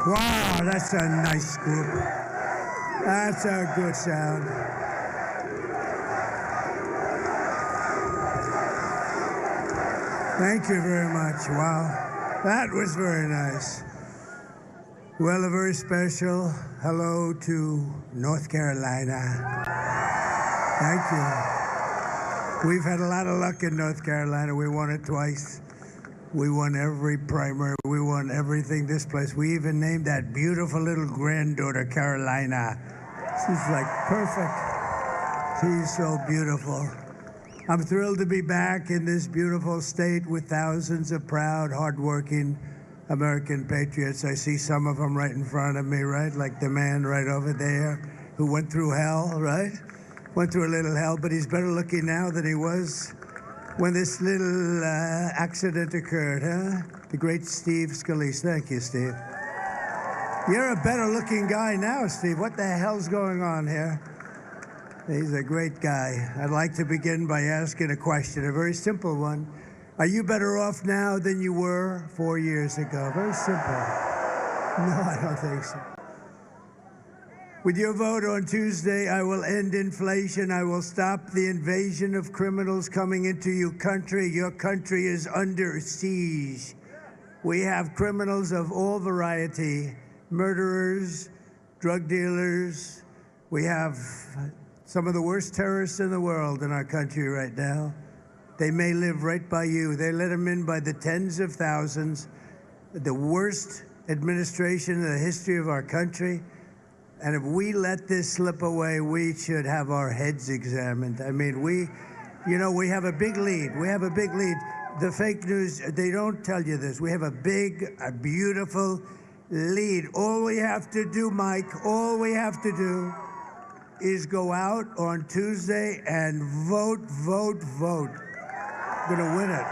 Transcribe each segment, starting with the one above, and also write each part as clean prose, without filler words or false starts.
Wow, that's a nice group. That's a good sound. Thank you very much. Wow, that was very nice. Well, a very special hello to North Carolina. Thank you. We've had a lot of luck in North Carolina. We won it twice. We won every primary. We won everything this place. We even named that beautiful little granddaughter Carolina. She's like perfect. She's so beautiful. I'm thrilled to be back in this beautiful state with thousands of proud, hardworking American patriots. I see some of them right in front of me, right? Like the man right over there who went through hell, right? Went through a little hell, but he's better looking now than he was when this little accident occurred, huh? The great Steve Scalise. Thank you, Steve. You're a better looking guy now, Steve. What the hell's going on here? He's a great guy. I'd like to begin by asking a question, a very simple one. Are you better off now than you were 4 years ago? Very simple. No, I don't think so. With your vote on Tuesday, I will end inflation. I will stop the invasion of criminals coming into your country. Your country is under siege. We have criminals of all variety, murderers, drug dealers. We have some of the worst terrorists in the world in our country right now. They may live right by you. They let them in by the tens of thousands. The worst administration in the history of our country. And if we let this slip away, we should have our heads examined. I mean, we have a big lead. We have a big lead. The fake news, they don't tell you this. We have a beautiful lead. All we have to do, Mike, all we have to do is go out on Tuesday and vote, vote, vote. We're gonna win it.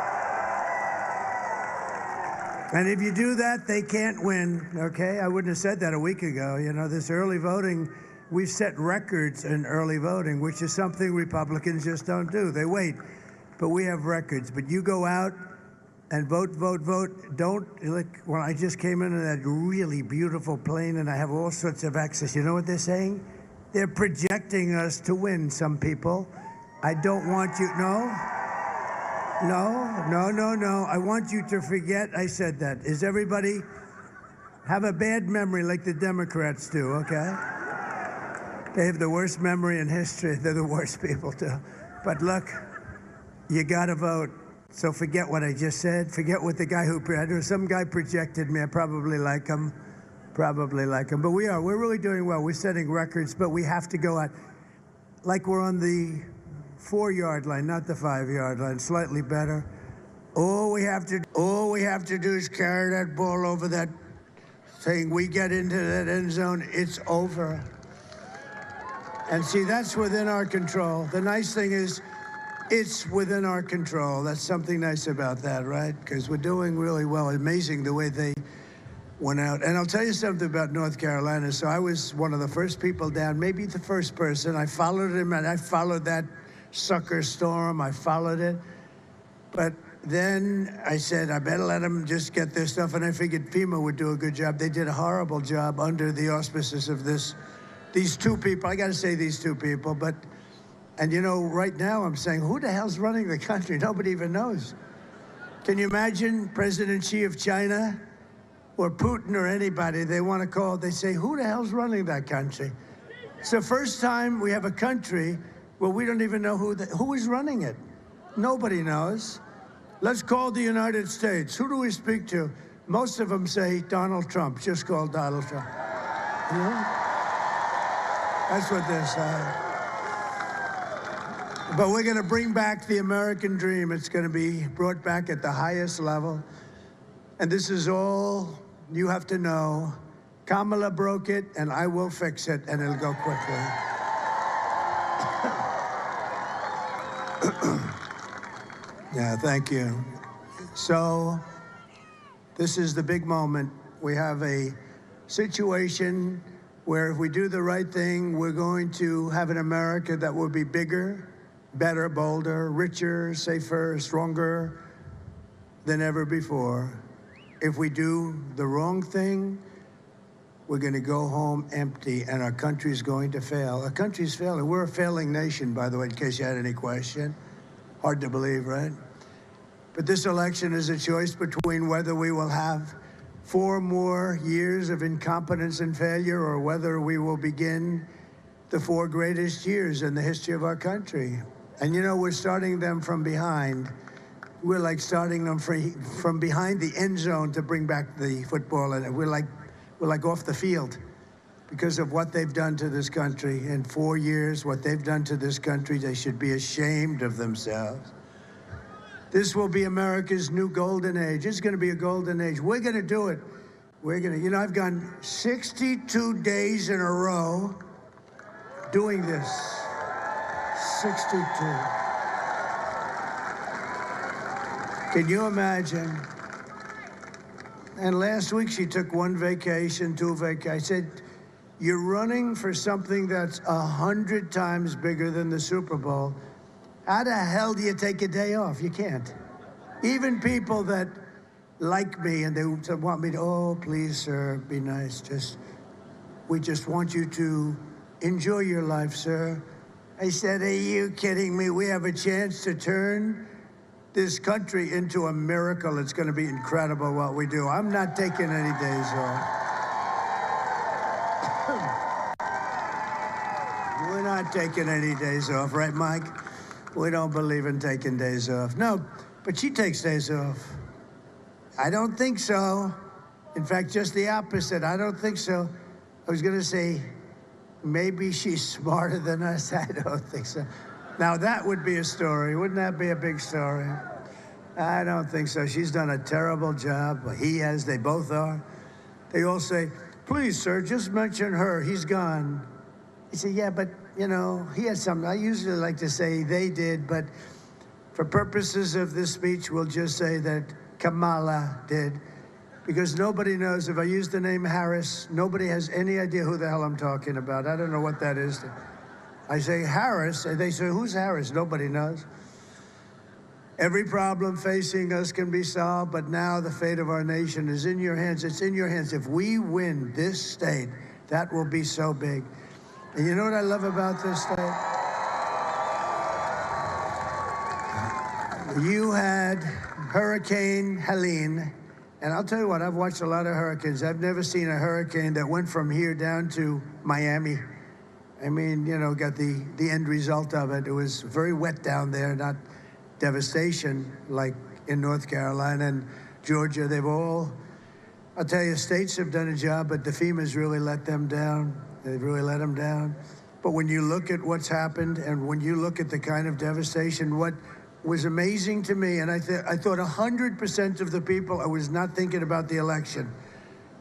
And if you do that, they can't win, okay? I wouldn't have said that a week ago. You know, this early voting, we've set records in early voting, which is something Republicans just don't do. They wait, but we have records. But you go out and vote, vote, vote. Don't, like, when I just came into that really beautiful plane and I have all sorts of access, you know what they're saying? They're projecting us to win, some people. I don't want you, no. I want you to forget I said that. Is everybody have a bad memory like the Democrats do, okay? They have the worst memory in history. They're the worst people too. But look, you gotta vote. So forget what I just said. Forget what the guy some guy projected me. I probably like him. But we're really doing well. We're setting records, but we have to go out like we're on the 4-yard line, not the 5-yard line, slightly better. All we have to do is carry that ball over that thing. We get into that end zone, it's over. And see, that's within our control. The nice thing is, it's within our control. That's something nice about that, right? Because we're doing really well. Amazing the way they went out. And I'll tell you something about North Carolina. So I was one of the first people down, maybe the first person. I followed him, and I followed that sucker storm. I followed it. But then I said, I better let them just get their stuff. And I figured FEMA would do a good job. They did a horrible job under the auspices of these two people. I got to say these two people. And you know, right now I'm saying, who the hell's running the country? Nobody even knows. Can you imagine President Xi of China or Putin or anybody they want to call? They say, who the hell's running that country? It's the first time we have a country where we don't even know who is running it. Nobody knows. Let's call the United States. Who do we speak to? Most of them say Donald Trump. Just call Donald Trump. You know? That's what they're saying. But we're going to bring back the American dream. It's going to be brought back at the highest level. And this is all you have to know. Kamala broke it, and I will fix it, and it'll go quickly. Yeah, thank you. So this is the big moment. We have a situation where if we do the right thing, we're going to have an America that will be bigger, better, bolder, richer, safer, stronger than ever before. If we do the wrong thing, we're going to go home empty, and our country's going to fail. Our country's failing. We're a failing nation, by the way, in case you had any question. Hard to believe, right? But this election is a choice between whether we will have 4 more years of incompetence and failure, or whether we will begin the 4 greatest years in the history of our country. And you know, we're starting them from behind. We're like starting them from behind the end zone to bring back the football, and we're like off the field because of what they've done to this country in 4 years. What they've done to this country, they should be ashamed of themselves. This will be America's new golden age. It's going to be a golden age. We're going to do it. We're going to, you know, I've gone 62 days in a row doing this. 62. Can you imagine? And last week she took 1 vacation, 2 vacations. I said, you're running for something that's 100 times bigger than the Super Bowl. How the hell do you take a day off? You can't. Even people that like me and they want me to, oh, please, sir, be nice. We just want you to enjoy your life, sir. I said, are you kidding me? We have a chance to turn this country into a miracle. It's going to be incredible what we do. I'm not taking any days off. We're not taking any days off, right, Mike? We don't believe in taking days off. No, but she takes days off. I don't think so. In fact, just the opposite. I don't think so. I was going to say, maybe she's smarter than us. I don't think so. Now, that would be a story. Wouldn't that be a big story? I don't think so. She's done a terrible job. He has. They both are. They all say, please, sir, just mention her. He's gone. He said, yeah, but, you know, he had something. I usually like to say they did, but for purposes of this speech, we'll just say that Kamala did. Because nobody knows, if I use the name Harris, nobody has any idea who the hell I'm talking about. I don't know what that is. I say Harris, and they say, who's Harris? Nobody knows. Every problem facing us can be solved, but now the fate of our nation is in your hands. It's in your hands. If we win this state, that will be so big. And you know what I love about this state? You had Hurricane Helene, and I'll tell you what, I've watched a lot of hurricanes. I've never seen a hurricane that went from here down to Miami. I mean, you know, got the end result of it. It was very wet down there, not devastation like in North Carolina and Georgia. They've all, I'll tell you, states have done a job, but the FEMA's really let them down. They've really let them down. But when you look at what's happened and when you look at the kind of devastation, what was amazing to me, and I thought 100% of the people, I was not thinking about the election.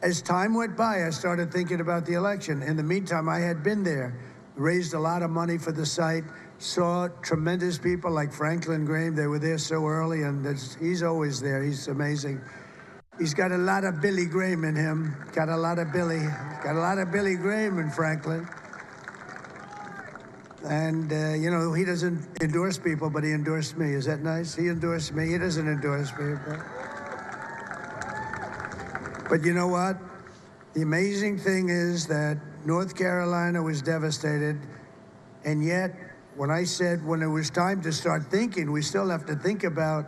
As time went by, I started thinking about the election. In the meantime, I had been there, raised a lot of money for the site, saw tremendous people like Franklin Graham. They were there so early, and he's always there. He's amazing. He's got a lot of Billy Graham in him. Got a lot of Billy Graham in Franklin. And, you know, he doesn't endorse people, but he endorsed me. Is that nice? He endorsed me. He doesn't endorse people. But you know what? The amazing thing is that North Carolina was devastated. And yet, when I said when it was time to start thinking, we still have to think about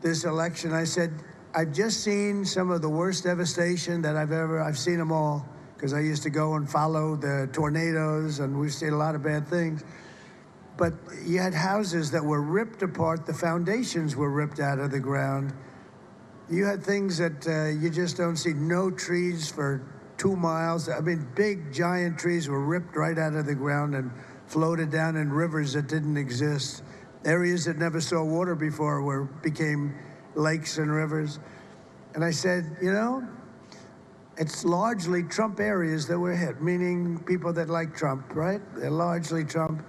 this election, I said, I've just seen some of the worst devastation that I've seen them all, because I used to go and follow the tornadoes, and we've seen a lot of bad things. But you had houses that were ripped apart. The foundations were ripped out of the ground. You had things that you just don't see. No trees for 2 miles. I mean, big, giant trees were ripped right out of the ground and floated down in rivers that didn't exist. Areas that never saw water before became lakes and rivers. And I said, you know, it's largely Trump areas that were hit, meaning people that like Trump, right? They're largely Trump.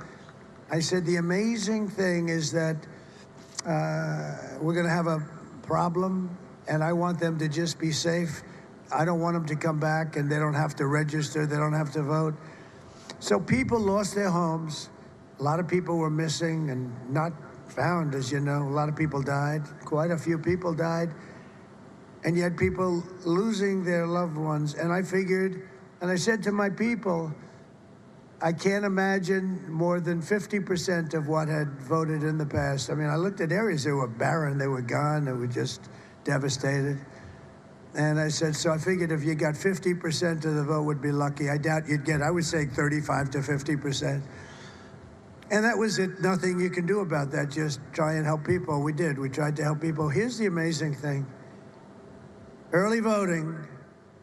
I said, the amazing thing is that we're going to have a problem, and I want them to just be safe. I don't want them to come back, and they don't have to register. They don't have to vote. So people lost their homes. A lot of people were missing and not found, as you know. A lot of people died. Quite a few people died. and yet people losing their loved ones. And I figured, and I said to my people, I can't imagine more than 50% of what had voted in the past. I mean, I looked at areas that were barren, they were gone, they were just devastated. And I said, so I figured if you got 50% of the vote would be lucky. I doubt you'd get, I would say 35 to 50%. And that was it, nothing you can do about that, just try and help people. We did, we tried to help people. Here's the amazing thing. Early voting,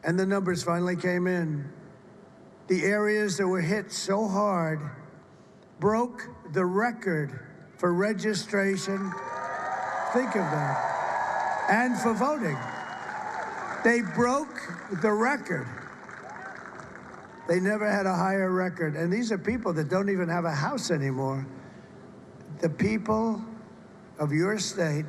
and the numbers finally came in. The areas that were hit so hard broke the record for registration. Think of that. And for voting. They broke the record. They never had a higher record. And these are people that don't even have a house anymore. The people of your state,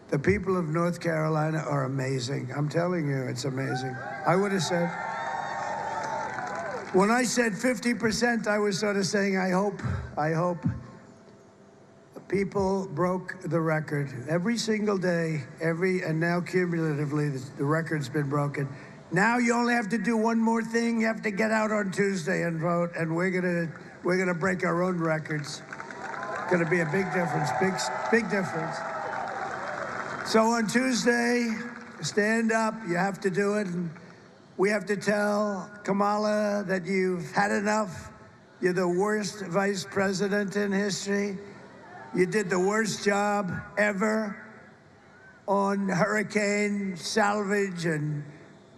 the people of North Carolina are amazing. I'm telling you, it's amazing. I would have said, when I said 50%, I was sort of saying, I hope people broke the record. Every single day, and now cumulatively, the record's been broken. Now you only have to do one more thing. You have to get out on Tuesday and vote, and we're gonna break our own records. It's gonna be a big difference, big difference. So on Tuesday, stand up. You have to do it, and we have to tell Kamala that you've had enough. You're the worst vice president in history. You did the worst job ever on hurricane salvage and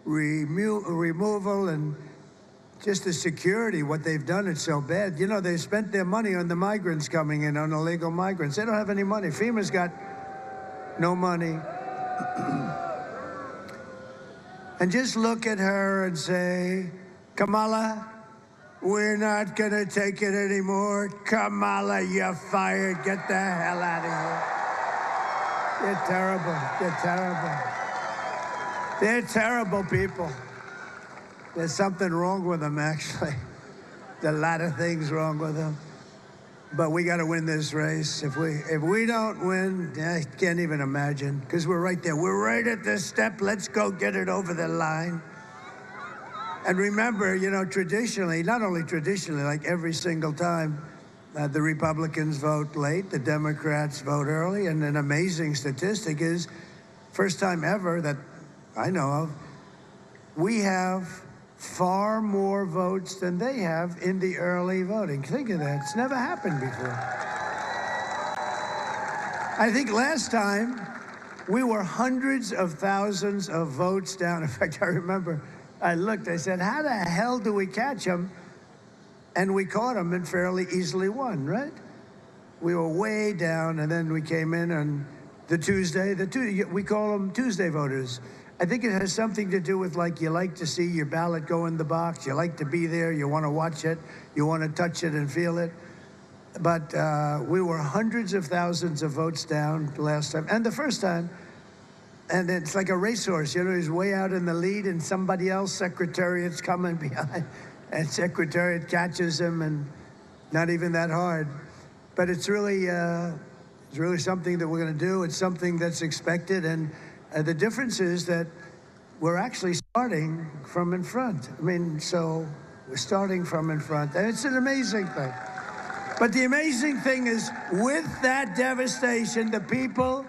removal and just the security. What they've done, it's so bad. You know, they spent their money on the migrants coming in, on illegal migrants. They don't have any money. FEMA's got no money. And just look at her and say, Kamala, we're not going to take it anymore. Kamala, you're fired. Get the hell out of here. You're terrible. You're terrible. They're terrible people. There's something wrong with them, actually. There's a lot of things wrong with them. But we got to win this race. If we don't win, I can't even imagine, because we're right there. We're right at this step. Let's go get it over the line. And remember, you know, traditionally, not only traditionally, like every single time, the Republicans vote late, the Democrats vote early, and an amazing statistic is, first time ever that I know of, we have far more votes than they have in the early voting. Think of that. It's never happened before. I think last time, we were hundreds of thousands of votes down. In fact, I remember I looked, I said, how the hell do we catch them? And we caught them and fairly easily won, right? We were way down, and then we came in on the Tuesday. We call them Tuesday voters. I think it has something to do with, like, you like to see your ballot go in the box. You like to be there. You want to watch it. You want to touch it and feel it. But we were hundreds of thousands of votes down last time. And the first time, and it's like a racehorse, you know, he's way out in the lead, and somebody else, Secretariat's coming behind, and Secretariat catches him, and not even that hard. But it's really something that we're going to do. It's something that's expected, and the difference is that we're actually starting from in front. I mean, so we're starting from in front, and it's an amazing thing. But the amazing thing is, with that devastation, the people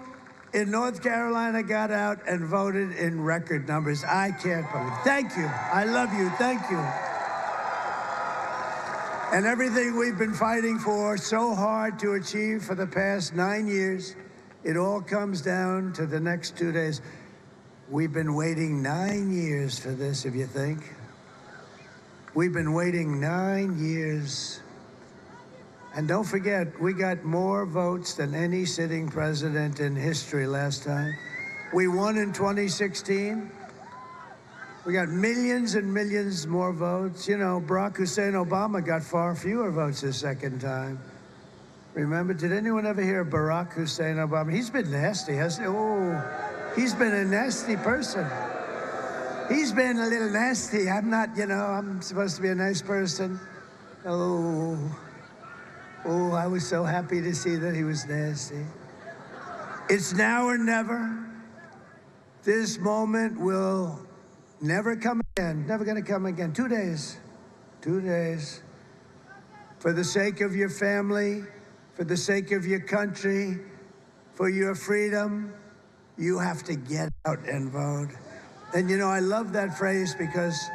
in North Carolina got out and voted in record numbers. I can't believe it. Thank you. I love you. Thank you. And everything we've been fighting for so hard to achieve for the past 9 years, it all comes down to the next 2 days. We've been waiting 9 years for this, if you think. We've been waiting 9 years. And don't forget, we got more votes than any sitting president in history last time. We won in 2016. We got millions and millions more votes. You know, Barack Hussein Obama got far fewer votes the second time. Remember, did anyone ever hear of Barack Hussein Obama? He's been nasty, hasn't he? Oh, he's been a nasty person. He's been a little nasty. I'm not, you know, I'm supposed to be a nice person. Oh, I was so happy to see that he was nasty. It's now or never. This moment will never come again, never going to come again. 2 days, 2 days. For the sake of your family, for the sake of your country, for your freedom, you have to get out and vote. And you know, I love that phrase because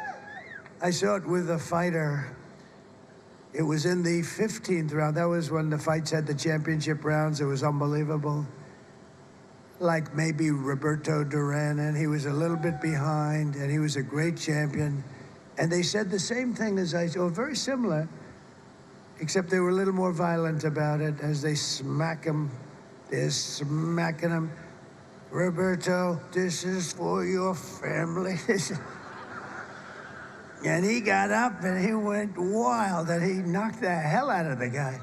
I saw it with a fighter. It was in the 15th round. That was when the fights had the championship rounds. It was unbelievable. Like maybe Roberto Duran, and he was a little bit behind, and he was a great champion. And they said the same thing as I saw, very similar, except they were a little more violent about it as they smack him. They're smacking him. Roberto, this is for your family. And he got up and he went wild and he knocked the hell out of the guy.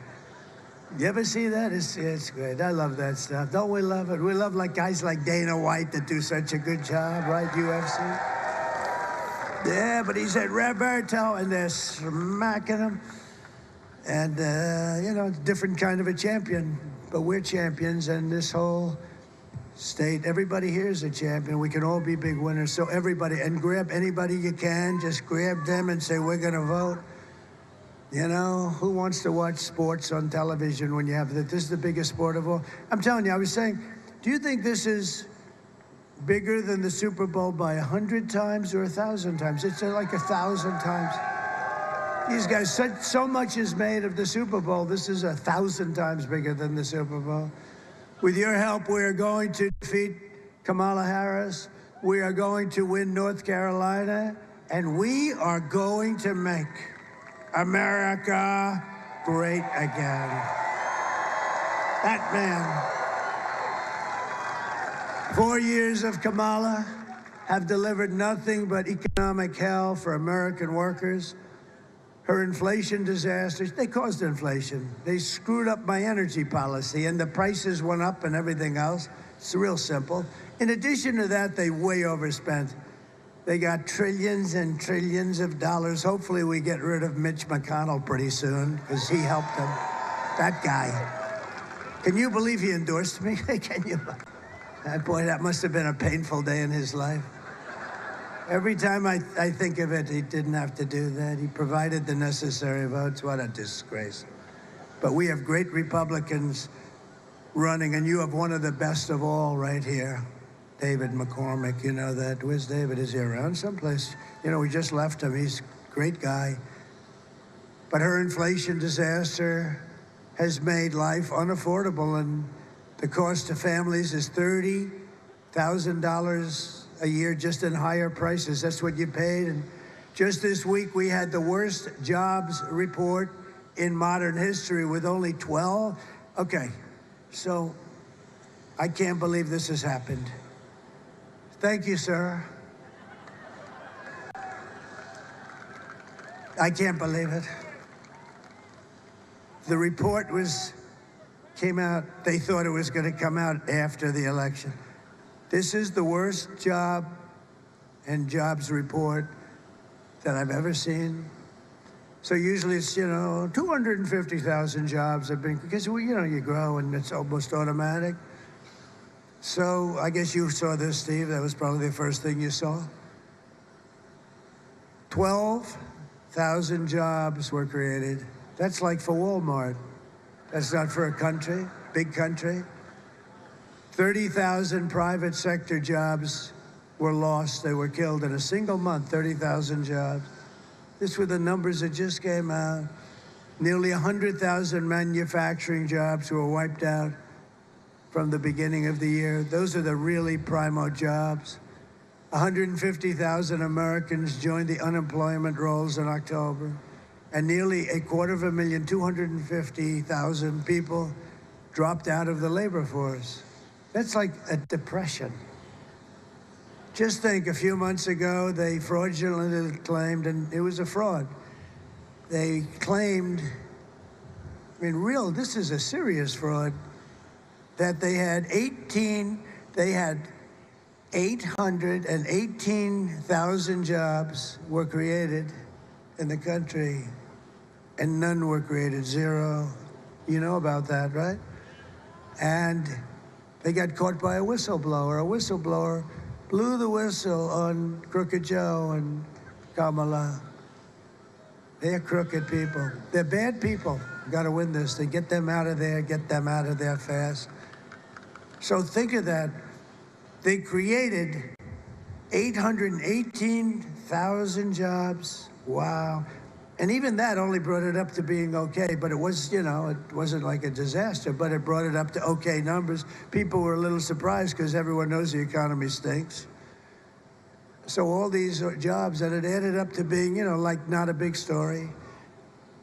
You ever see that? It's great. I love that stuff. Don't we love it? We love like guys like Dana White that do such a good job, right, UFC? Yeah, but he said, Roberto, and they're smacking him. And, you know, different kind of a champion. But we're champions, and this whole state, everybody here is a champion. We can all be big winners. So everybody, and grab anybody you can, just grab them and say, we're going to vote. You know, who wants to watch sports on television when you have that? This is the biggest sport of all. I'm telling you, I was saying, do you think this is bigger than the Super Bowl by 100 times or 1,000 times? It's like 1,000 times. These guys, so much is made of the Super Bowl. This is 1,000 times bigger than the Super Bowl. With your help, we are going to defeat Kamala Harris. We are going to win North Carolina. And we are going to make America great again. That man. 4 years of Kamala have delivered nothing but economic hell for American workers. Her inflation disasters, they caused inflation. They screwed up my energy policy and the prices went up and everything else. It's real simple. In addition to that, they way overspent. They got trillions and trillions of dollars. Hopefully we get rid of Mitch McConnell pretty soon because he helped them. That guy. Can you believe he endorsed me? Can you? Boy, that must have been a painful day in his life. Every time I think of it, he didn't have to do that. He provided the necessary votes. What a disgrace. But we have great Republicans running, and you have one of the best of all right here, David McCormick. You know that. Where's David? Is he around someplace? You know, we just left him. He's a great guy. But her inflation disaster has made life unaffordable, and the cost to families is $30,000 a year just in higher prices. That's what you paid. And just this week, we had the worst jobs report in modern history with only 12. Okay, so I can't believe this has happened. Thank you, sir. I can't believe it. The report came out, they thought it was going to come out after the election. This is the worst job and jobs report that I've ever seen. So usually it's, you know, 250,000 jobs have been, because, you know, you grow and it's almost automatic. So I guess you saw this, Steve. That was probably the first thing you saw. 12,000 jobs were created. That's like for Walmart. That's not for a country, big country. 30,000 private sector jobs were lost. They were killed in a single month, 30,000 jobs. These were the numbers that just came out. Nearly 100,000 manufacturing jobs were wiped out from the beginning of the year. Those are the really primo jobs. 150,000 Americans joined the unemployment rolls in October, and nearly 250,000 250,000 people dropped out of the labor force. That's like a depression. Just think, a few months ago, they fraudulently claimed, and it was a fraud. They claimed, I mean, this is a serious fraud, that they had 818,000 jobs were created in the country, and none were created, zero. You know about that, right? And they got caught by a whistleblower. A whistleblower blew the whistle on Crooked Joe and Kamala. They're crooked people. They're bad people. Got to win this. They get them out of there, get them out of there fast. So think of that. They created 818,000 jobs. Wow. And even that only brought it up to being okay, but it was, you know, it wasn't like a disaster, but it brought it up to okay numbers. People were a little surprised because everyone knows the economy stinks. So all these jobs, and it added up to being, you know, like not a big story.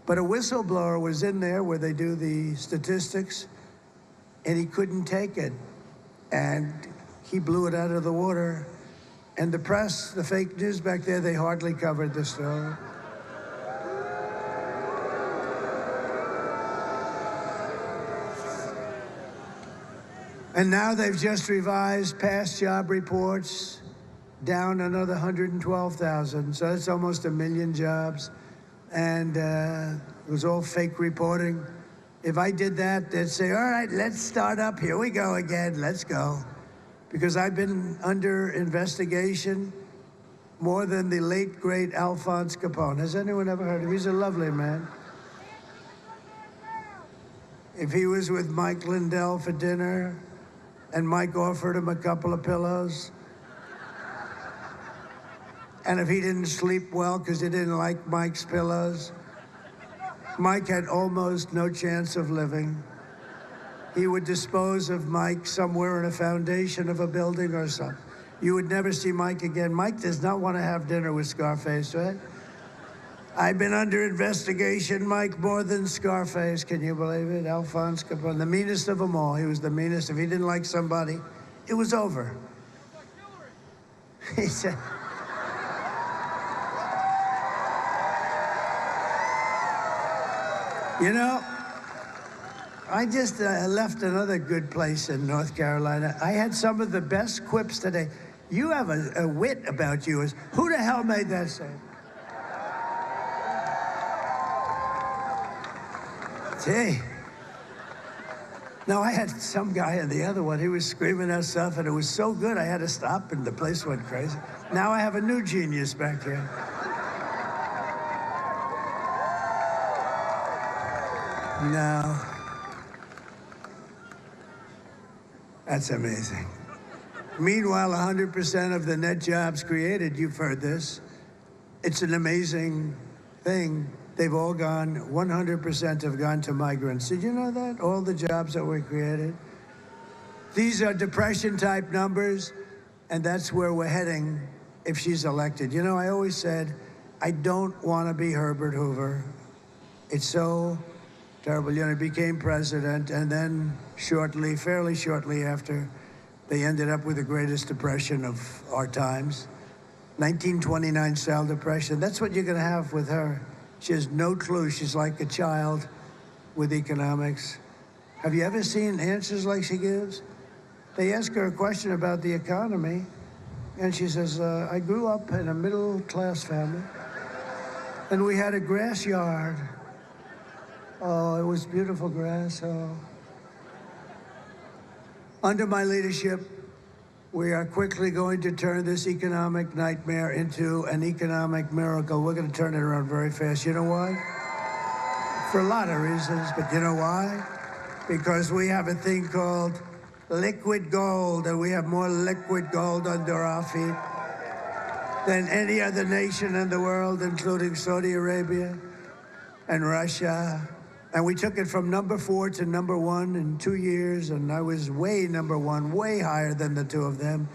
But a whistleblower was in there where they do the statistics, and he couldn't take it. And he blew it out of the water. And the press, the fake news back there, they hardly covered the story. And now they've just revised past job reports down another 112,000. So that's almost 1 million jobs. And it was all fake reporting. If I did that, they'd say, all right, let's start up. Here we go again. Let's go. Because I've been under investigation more than the late, great Alphonse Capone. Has anyone ever heard of him? He's a lovely man. If he was with Mike Lindell for dinner and Mike offered him a couple of pillows, and if he didn't sleep well because he didn't like Mike's pillows, Mike had almost no chance of living. He would dispose of Mike somewhere in a foundation of a building or something. You would never see Mike again. Mike does not want to have dinner with Scarface, right? I've been under investigation, Mike, more than Scarface. Can you believe it? Alphonse Capone, the meanest of them all. He was the meanest. If he didn't like somebody, it was over. He said, you know, I just left another good place in North Carolina. I had some of the best quips today. You have a wit about you. Who the hell made that sound? Gee. No, I had some guy in the other one. He was screaming that stuff, and it was so good I had to stop, and the place went crazy. Now I have a new genius back here. No. That's amazing. Meanwhile, 100% of the net jobs created, you've heard this, it's an amazing thing. They've all gone, 100% have gone to migrants. Did you know that? All the jobs that were created. These are depression-type numbers, and that's where we're heading if she's elected. You know, I always said, I don't want to be Herbert Hoover. It's so terrible. You know, he became president, and then shortly, fairly shortly after, they ended up with the greatest depression of our times. 1929 style depression. That's what you're going to have with her. She has no clue. She's like a child with economics. Have you ever seen answers like she gives? They ask her a question about the economy, and she says, I grew up in a middle-class family, and we had a grass yard. Oh, it was beautiful grass. Oh. Under my leadership, we are quickly going to turn this economic nightmare into an economic miracle. We're going to turn it around very fast. You know why? For a lot of reasons, but you know why? Because we have a thing called liquid gold, and we have more liquid gold under our feet than any other nation in the world, including Saudi Arabia and Russia. And we took it from number 4 to number 1 in 2 years, and I was way number 1, way higher than the two of them.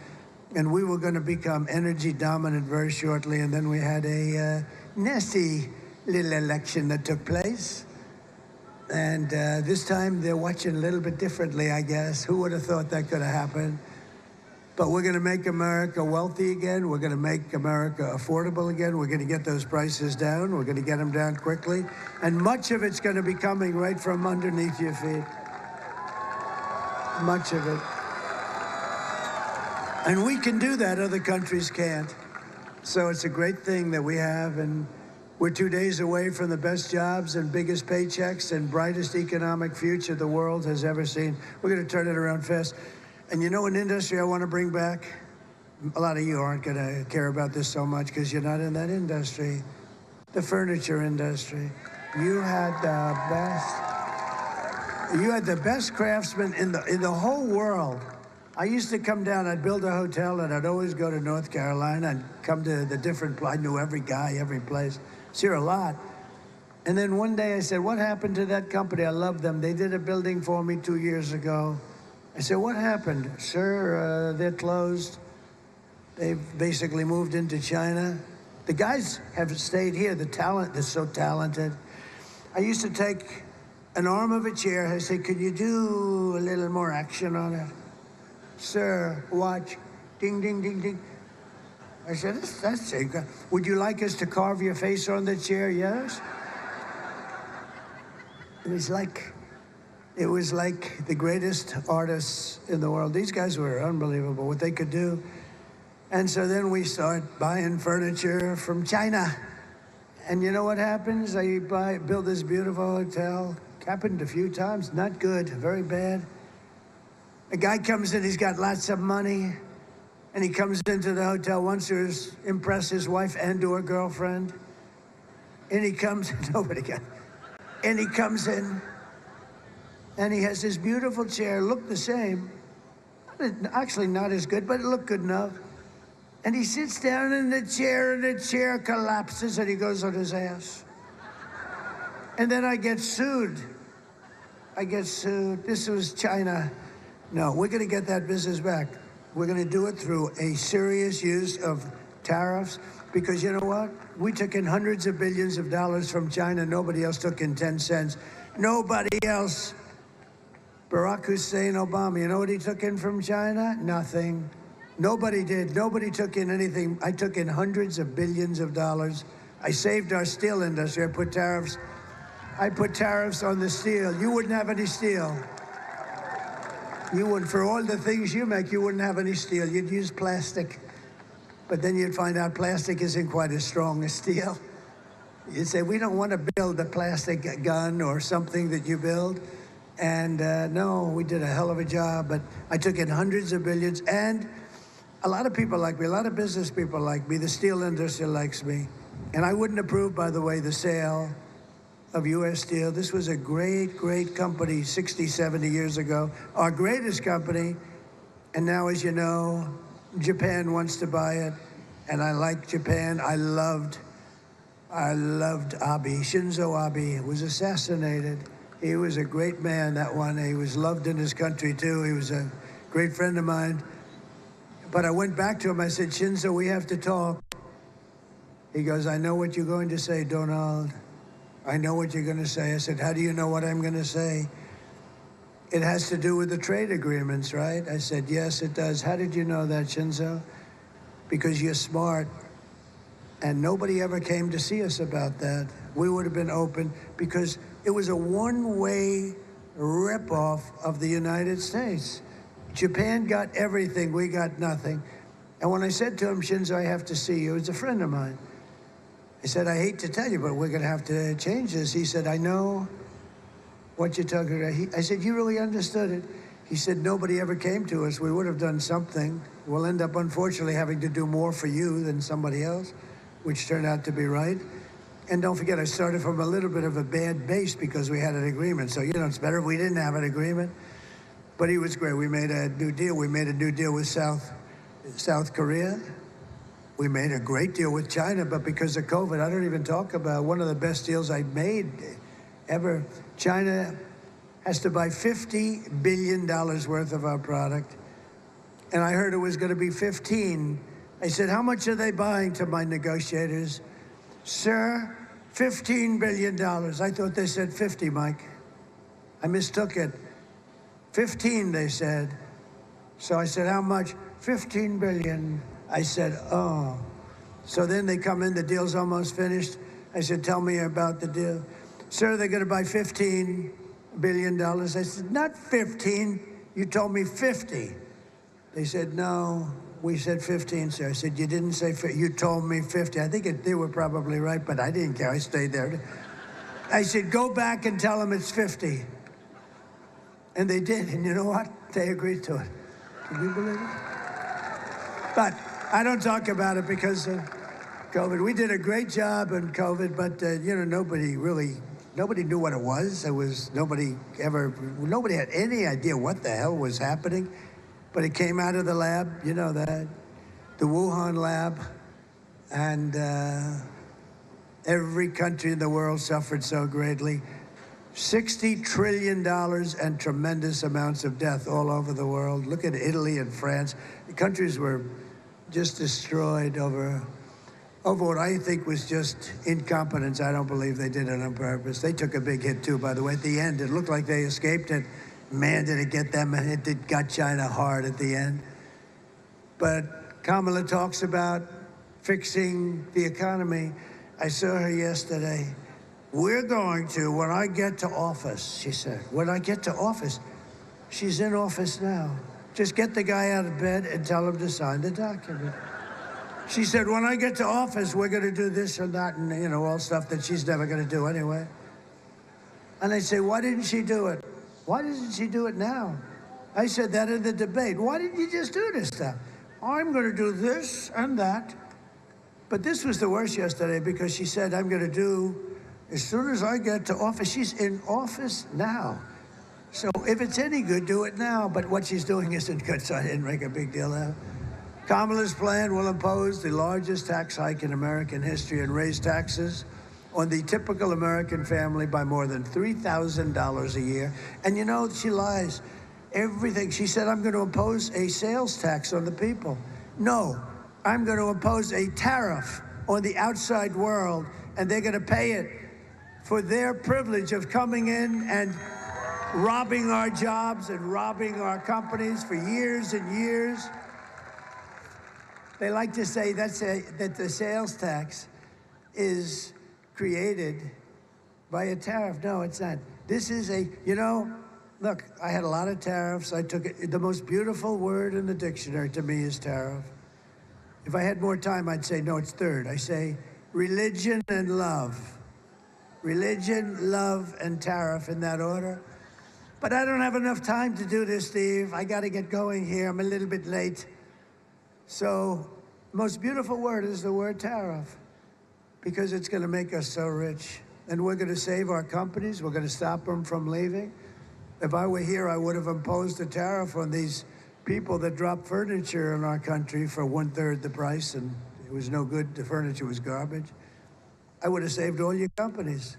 And we were going to become energy dominant very shortly, and then we had a nasty little election that took place. And this time they're watching a little bit differently, I guess. Who would have thought that could have happened? But we're going to make America wealthy again. We're going to make America affordable again. We're going to get those prices down. We're going to get them down quickly. And much of it's going to be coming right from underneath your feet. Much of it. And we can do that. Other countries can't. So it's a great thing that we have. And we're 2 days away from the best jobs and biggest paychecks and brightest economic future the world has ever seen. We're going to turn it around fast. And you know an industry I want to bring back? a lot of you aren't going to care about this so much because you're not in that industry, the furniture industry. You had the best craftsmen in the whole world. I used to come down, I'd build a hotel, and I'd always go to North Carolina and come to the different, I knew every guy, every place, see a lot. And then one day I said, what happened to that company? I love them. They did a building for me 2 years ago. I said, what happened? Sir, they're closed. They've basically moved into China. The guys have stayed here. The talent is so talented. I used to take an arm of a chair. I said, could you do a little more action on it? Sir, watch. Ding, ding, ding, ding. I said, that's it. Would you like us to carve your face on the chair? Yes. It was like the greatest artists in the world. These guys were unbelievable, what they could do. And so then we start buying furniture from China. And you know what happens? I build this beautiful hotel. Happened a few times, not good, very bad. A guy comes in, he's got lots of money, and he comes into the hotel, wants to impress his wife and or girlfriend. And he comes, and he comes in, and he has this beautiful chair, looked the same. Actually not as good, but it looked good enough. And he sits down in the chair, and the chair collapses, and he goes on his ass. And then I get sued. This was China. No, we're going to get that business back. We're going to do it through a serious use of tariffs, because you know what? We took in hundreds of billions of dollars from China. Nobody else took in 10 cents. Nobody else. Barack Hussein Obama, you know what he took in from China? Nothing. Nobody did. Nobody took in anything. I took in hundreds of billions of dollars. I saved our steel industry. I put tariffs on the steel. You wouldn't have any steel. You wouldn't, for all the things you make, you wouldn't have any steel. You'd use plastic. But then you'd find out plastic isn't quite as strong as steel. You'd say, we don't want to build a plastic gun or something that you build. And no, we did a hell of a job. But I took in hundreds of billions. And a lot of people like me, a lot of business people like me. The steel industry likes me. And I wouldn't approve, by the way, the sale of U.S. Steel. This was a great, great company 60, 70 years ago. Our greatest company. And now, as you know, Japan wants to buy it. And I like Japan. I loved Abe. Shinzo Abe was assassinated. He was a great man, that one. He was loved in his country, too. He was a great friend of mine. But I went back to him. I said, Shinzo, we have to talk. He goes, I know what you're going to say, Donald. I know what you're going to say. I said, how do you know what I'm going to say? It has to do with the trade agreements, right? I said, yes, it does. How did you know that, Shinzo? Because you're smart. And nobody ever came to see us about that. We would have been open because it was a one-way ripoff of the United States. Japan got everything. We got nothing. And when I said to him, Shinzo, I have to see you, he's a friend of mine. I said, I hate to tell you, but we're going to have to change this. He said, I know what you're talking about. I said, you really understood it? He said, nobody ever came to us. We would have done something. We'll end up, unfortunately, having to do more for you than somebody else, which turned out to be right. And don't forget, I started from a little bit of a bad base because we had an agreement. So, you know, it's better if we didn't have an agreement. But he was great. We made a new deal. We made a new deal with South Korea. We made a great deal with China, but because of COVID, I don't even talk about one of the best deals I made ever. China has to buy $50 billion worth of our product. And I heard it was going to be 15. I said, how much are they buying, to my negotiators? Sir, $15 billion. I thought they said 50, Mike. I mistook it. 15, they said. So I said, how much? 15 billion. I said, oh. So then they come in, the deal's almost finished. I said, tell me about the deal. Sir, they're going to buy $15 billion. I said, not 15. You told me 50. They said, no, we said 15, sir. I said, you didn't say 50. You told me 50. I think they were probably right, but I didn't care. I stayed there. I said, go back and tell them it's 50. And they did. And you know what? They agreed to it. Can you believe it? But I don't talk about it because of COVID. We did a great job in COVID, but nobody knew what it was. Nobody had any idea what the hell was happening. But it came out of the lab, you know that, the Wuhan lab, and every country in the world suffered so greatly. $60 trillion and tremendous amounts of death all over the world. Look at Italy and France. The countries were just destroyed over what I think was just incompetence. I don't believe they did it on purpose. They took a big hit too, by the way. At the end, it looked like they escaped it. Man, did it get them, and it got China hard at the end. But Kamala talks about fixing the economy. I saw her yesterday. We're going to, when I get to office, she said, when I get to office, she's in office now. Just get the guy out of bed and tell him to sign the document. She said, when I get to office, we're going to do this or that, and, all stuff that she's never going to do anyway. And I say, why didn't she do it? Why doesn't she do it now? I said that in the debate. Why didn't you just do this stuff? I'm going to do this and that. But this was the worst yesterday because she said, I'm going to do, as soon as I get to office. She's in office now. So if it's any good, do it now. But what she's doing isn't good, so I didn't make a big deal out of it. Kamala's plan will impose the largest tax hike in American history and raise taxes on the typical American family by more than $3,000 a year. And she lies. Everything. She said, I'm going to impose a sales tax on the people. No, I'm going to impose a tariff on the outside world, and they're going to pay it for their privilege of coming in and robbing our jobs and robbing our companies for years and years. They like to say that the sales tax is created by a tariff. No, it's not. This is look, I had a lot of tariffs. I took it. The most beautiful word in the dictionary to me is tariff. If I had more time, I'd say, no, it's third. I say religion and love. Religion, love, and tariff in that order. But I don't have enough time to do this, Steve. I got to get going here. I'm a little bit late. So the most beautiful word is the word tariff, because it's going to make us so rich. And we're going to save our companies. We're going to stop them from leaving. If I were here, I would have imposed a tariff on these people that drop furniture in our country for 1/3 the price, and it was no good. The furniture was garbage. I would have saved all your companies.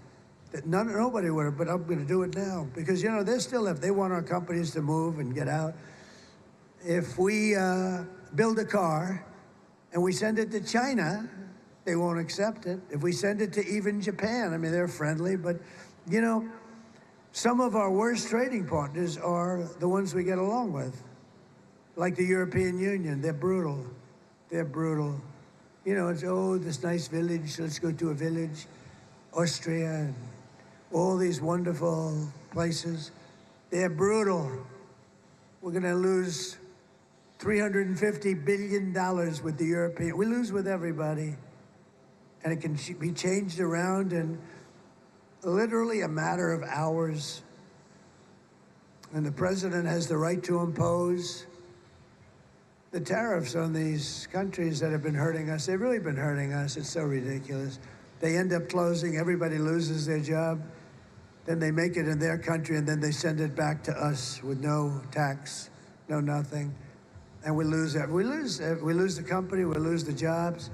Nobody would have, but I'm going to do it now. Because, they're still, if they want our companies to move and get out, if we build a car and we send it to China, they won't accept it. If we send it to even Japan, I mean, they're friendly, but, some of our worst trading partners are the ones we get along with. Like the European Union, they're brutal. They're brutal. It's, this nice village, let's go to a village. Austria, and all these wonderful places. They're brutal. We're going to lose $350 billion with the European. We lose with everybody. And it can be changed around in literally a matter of hours. And the president has the right to impose the tariffs on these countries that have been hurting us. They've really been hurting us. It's so ridiculous. They end up closing. Everybody loses their job. Then they make it in their country, and then they send it back to us with no tax, no nothing. And we lose it. We lose the company. We lose the jobs.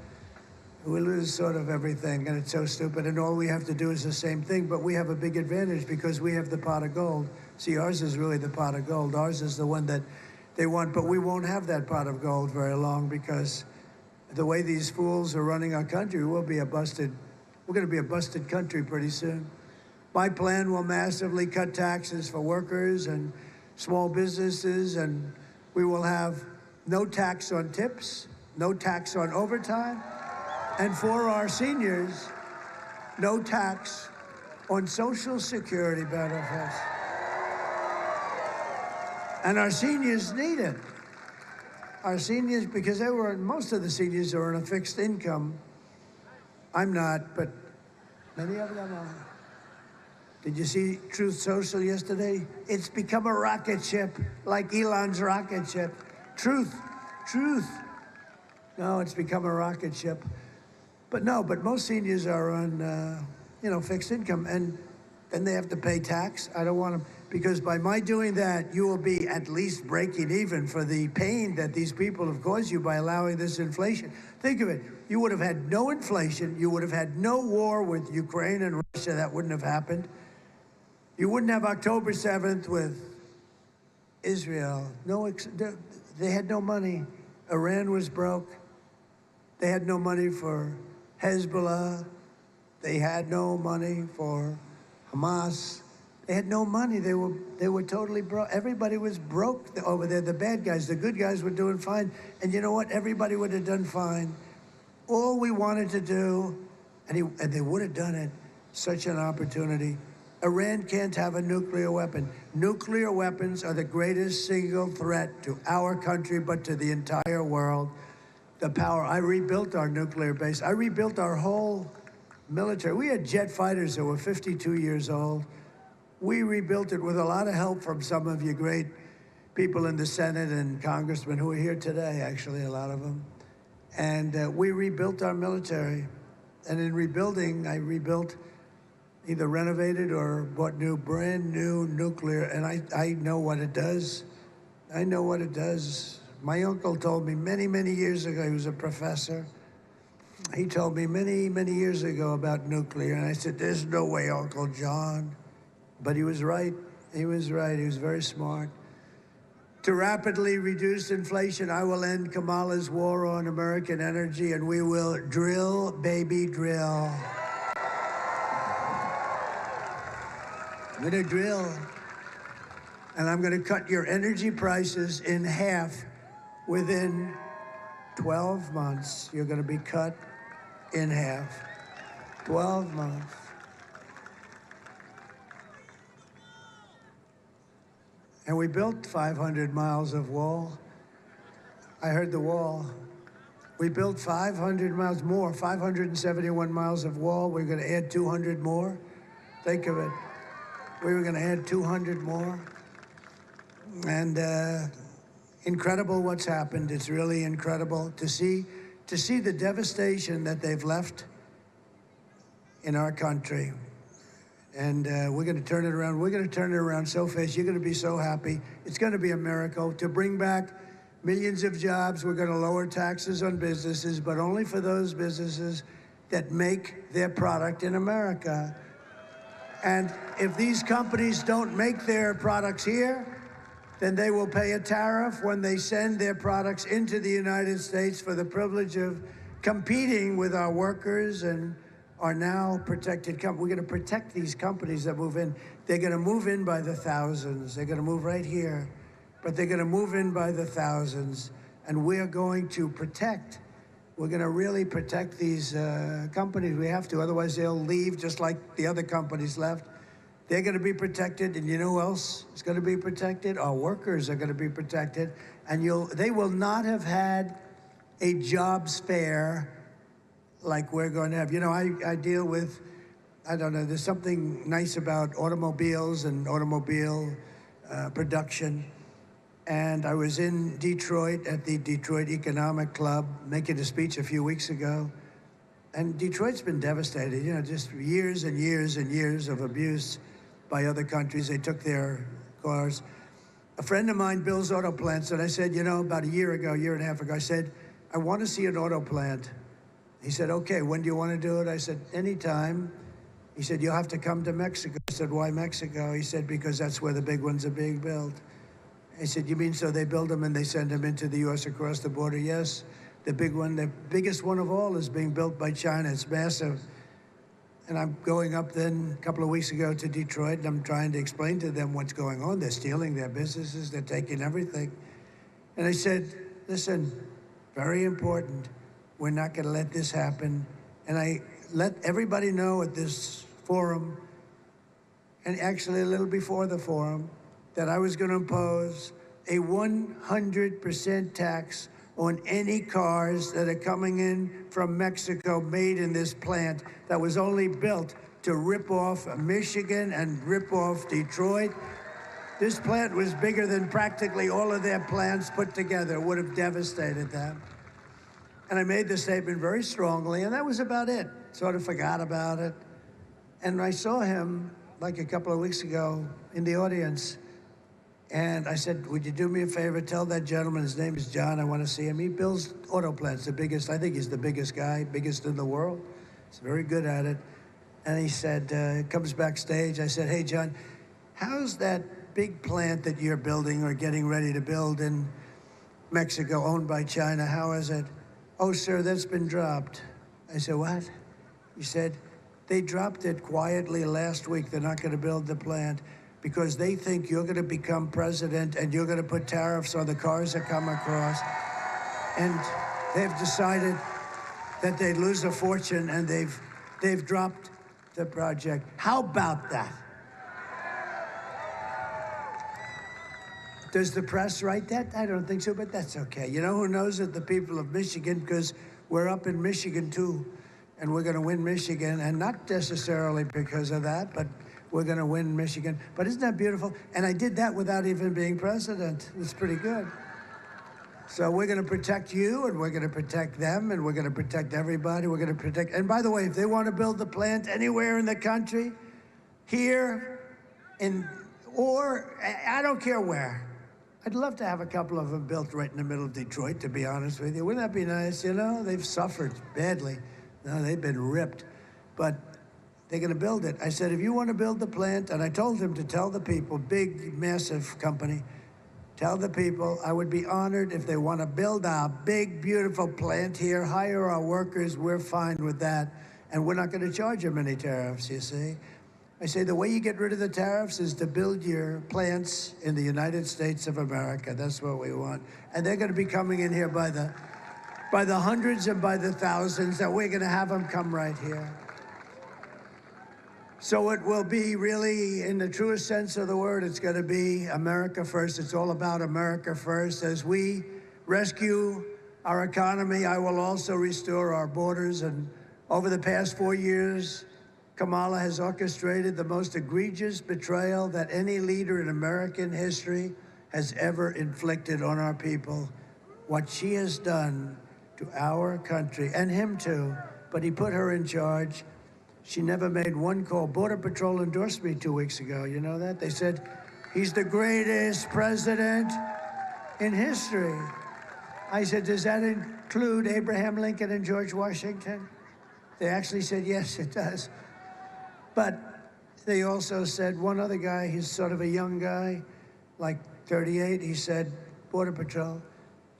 We lose sort of everything, and it's so stupid. And all we have to do is the same thing, but we have a big advantage because we have the pot of gold. See, ours is really the pot of gold. Ours is the one that they want, but we won't have that pot of gold very long because the way these fools are running our country, we're going to be a busted country pretty soon. My plan will massively cut taxes for workers and small businesses, and we will have no tax on tips, no tax on overtime, and for our seniors, no tax on Social Security benefits. And our seniors need it. Our seniors, because most of the seniors are on a fixed income. I'm not, but many of them are. Did you see Truth Social yesterday? It's become a rocket ship, like Elon's rocket ship. Truth. No, it's become a rocket ship. But no, but most seniors are on, fixed income, and then they have to pay tax. I don't want them, because by my doing that, you will be at least breaking even for the pain that these people have caused you by allowing this inflation. Think of it. You would have had no inflation. You would have had no war with Ukraine and Russia. That wouldn't have happened. You wouldn't have October 7th with Israel. They had no money. Iran was broke. They had no money for Hezbollah. They had no money for Hamas. They had no money. They were totally broke. Everybody was broke over there. The bad guys, the good guys were doing fine. And you know what? Everybody would have done fine. All we wanted to do, and they would have done it, such an opportunity. Iran can't have a nuclear weapon. Nuclear weapons are the greatest single threat to our country, but to the entire world. The power. I rebuilt our nuclear base. I rebuilt our whole military. We had jet fighters that were 52 years old. We rebuilt it with a lot of help from some of you great people in the Senate and congressmen who are here today, actually, a lot of them. And we rebuilt our military. And in rebuilding, I rebuilt, either renovated or bought brand new nuclear. And I know what it does. I know what it does. My uncle told me many, many years ago, he was a professor. He told me many, many years ago about nuclear. And I said, there's no way, Uncle John. But he was right. He was right. He was very smart. To rapidly reduce inflation, I will end Kamala's war on American energy, and we will drill, baby, drill. I'm going to drill. And I'm going to cut your energy prices in half within 12 months. You're going to be cut in half. 12 months. And we built 500 miles of wall. I heard the wall. We built 500 miles more, 571 miles of wall. We're going to add 200 more. Think of it. We were going to add 200 more. And incredible what's happened. It's really incredible to see the devastation that they've left in our country. And we're going to turn it around. We're going to turn it around so fast. You're going to be so happy. It's going to be a miracle. To bring back millions of jobs, we're going to lower taxes on businesses, but only for those businesses that make their product in America. And if these companies don't make their products here, then they will pay a tariff when they send their products into the United States for the privilege of competing with our workers and are now protected. We're going to protect these companies that move in. They're going to move in by the thousands. They're going to move right here, but they're going to move in by the thousands. And we're going to protect. We're going to really protect these companies. We have to, otherwise they'll leave just like the other companies left. They're going to be protected, and you know who else is going to be protected? Our workers are going to be protected, and they will not have had a jobs fair like we're going to have. You know, I deal with, I don't know, there's something nice about automobiles and automobile production. And I was in Detroit at the Detroit Economic Club making a speech a few weeks ago. And Detroit's been devastated, you know, just years and years and years of abuse by other countries. They took their cars. A friend of mine builds auto plants, and I said, you know, about a year and a half ago, I said, I want to see an auto plant. He said, okay, when do you want to do it? I said, anytime. He said, you'll have to come to Mexico. I said, why Mexico? He said, because that's where the big ones are being built. I said, you mean so they build them and they send them into the U.S. across the border? Yes. The big one, the biggest one of all, is being built by China. It's massive. And I'm going up then a couple of weeks ago to Detroit, and I'm trying to explain to them what's going on. They're stealing their businesses. They're taking everything. And I said, listen, very important. We're not going to let this happen. And I let everybody know at this forum, and actually a little before the forum, that I was going to impose a 100% tax on any cars that are coming in from Mexico made in this plant that was only built to rip off Michigan and rip off Detroit. This plant was bigger than practically all of their plants put together. It would have devastated them. And I made the statement very strongly, and that was about it. Sort of forgot about it. And I saw him like a couple of weeks ago in the audience. And I said, would you do me a favor? Tell that gentleman, his name is John, I want to see him. He builds auto plants, the biggest, I think he's the biggest guy, biggest in the world. He's very good at it. And he said, comes backstage. I said, hey, John, how's that big plant that you're building or getting ready to build in Mexico, owned by China? How is it? Oh, sir, that's been dropped. I said, what? He said, they dropped it quietly last week. They're not going to build the plant because they think you're going to become president and you're going to put tariffs on the cars that come across. And they've decided that they'd lose a fortune, and they've dropped the project. How about that? Does the press write that? I don't think so, but that's okay. You know who knows it? The people of Michigan, because we're up in Michigan, too, and we're going to win Michigan, and not necessarily because of that, but we're going to win Michigan. But isn't that beautiful? And I did that without even being president. It's pretty good. So we're going to protect you, and we're going to protect them, and we're going to protect everybody. We're going to protect. And by the way, if they want to build the plant anywhere in the country, here, or I don't care where. I'd love to have a couple of them built right in the middle of Detroit, to be honest with you. Wouldn't that be nice? You know, they've suffered badly. No, they've been ripped. But they're going to build it. I said, if you want to build the plant, and I told him to tell the people, big, massive company, tell the people I would be honored if they want to build a big, beautiful plant here, hire our workers, we're fine with that. And we're not going to charge them any tariffs, you see. I say the way you get rid of the tariffs is to build your plants in the United States of America. That's what we want. And they're going to be coming in here by the hundreds and by the thousands, that we're going to have them come right here. So it will be really, in the truest sense of the word, it's going to be America first. It's all about America first. As we rescue our economy, I will also restore our borders. And over the past 4 years, Kamala has orchestrated the most egregious betrayal that any leader in American history has ever inflicted on our people. What she has done to our country, and him too, but he put her in charge. She never made one call. Border Patrol endorsed me 2 weeks ago. You know that? They said, he's the greatest president in history. I said, does that include Abraham Lincoln and George Washington? They actually said, yes, it does. But they also said, one other guy, he's sort of a young guy, like 38, he said, Border Patrol,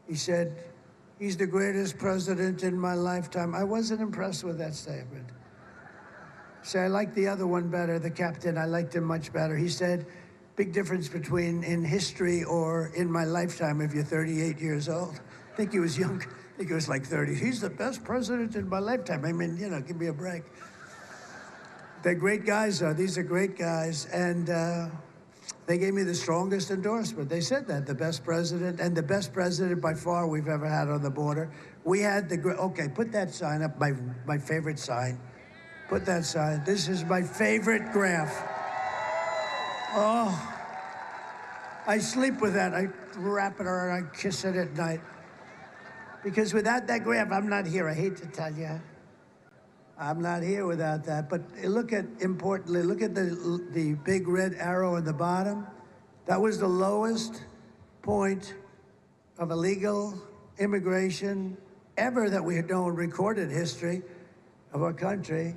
he said, he's the greatest president in my lifetime. I wasn't impressed with that statement. So I liked the other one better, the captain. I liked him much better. He said, big difference between in history or in my lifetime if you're 38 years old. I think he was young. I think he was like 30. He's the best president in my lifetime. I mean, you know, give me a break. They're great guys, though. These are great guys. And they gave me the strongest endorsement. They said that, the best president, and the best president by far we've ever had on the border. We had the, okay, put that sign up, my favorite sign. Put that sign. This is my favorite graph. Oh, I sleep with that. I wrap it around, I kiss it at night. Because without that graph, I'm not here. I hate to tell you. I'm not here without that. But look at, importantly, look at the big red arrow at the bottom. That was the lowest point of illegal immigration ever that we had known in recorded history of our country.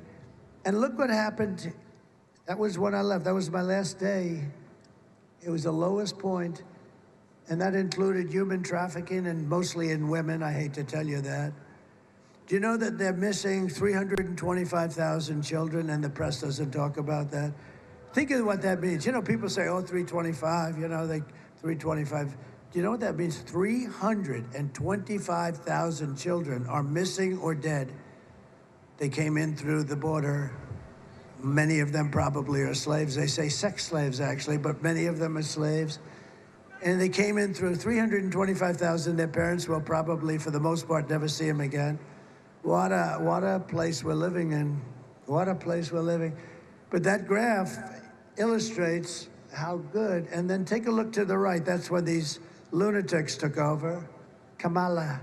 And look what happened. That was when I left. That was my last day. It was the lowest point, and that included human trafficking, and mostly in women. I hate to tell you that. Do you know that they're missing 325,000 children, and the press doesn't talk about that? Think of what that means. You know, people say, oh, 325, you know, 325. Do you know what that means? 325,000 children are missing or dead. They came in through the border. Many of them probably are slaves. They say sex slaves, actually, but many of them are slaves. And they came in through 325,000. Their parents will probably, for the most part, never see them again. What a place we're living in. What a place we're living. But that graph illustrates how good. And then take a look to the right. That's when these lunatics took over. Kamala.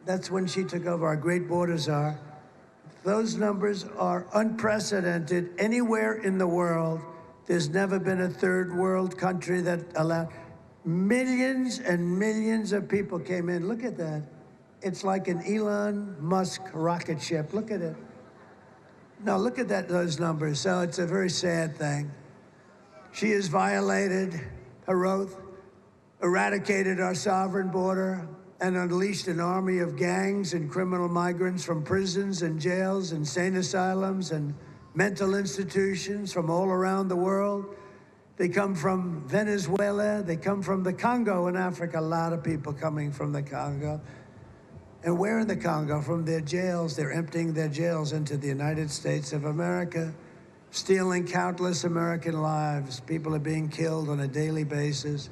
That's when she took over, our great border czar. Those numbers are unprecedented anywhere in the world. There's never been a third world country that allowed. Millions and millions of people came in. Look at that. It's like an Elon Musk rocket ship. Look at it. Now look at that, those numbers. So it's a very sad thing. She has violated her oath, eradicated our sovereign border, and unleashed an army of gangs and criminal migrants from prisons and jails, insane asylums and mental institutions from all around the world. They come from Venezuela, they come from the Congo in Africa, a lot of people coming from the Congo. And where in the Congo? From their jails. They're emptying their jails into the United States of America, stealing countless American lives. People are being killed on a daily basis.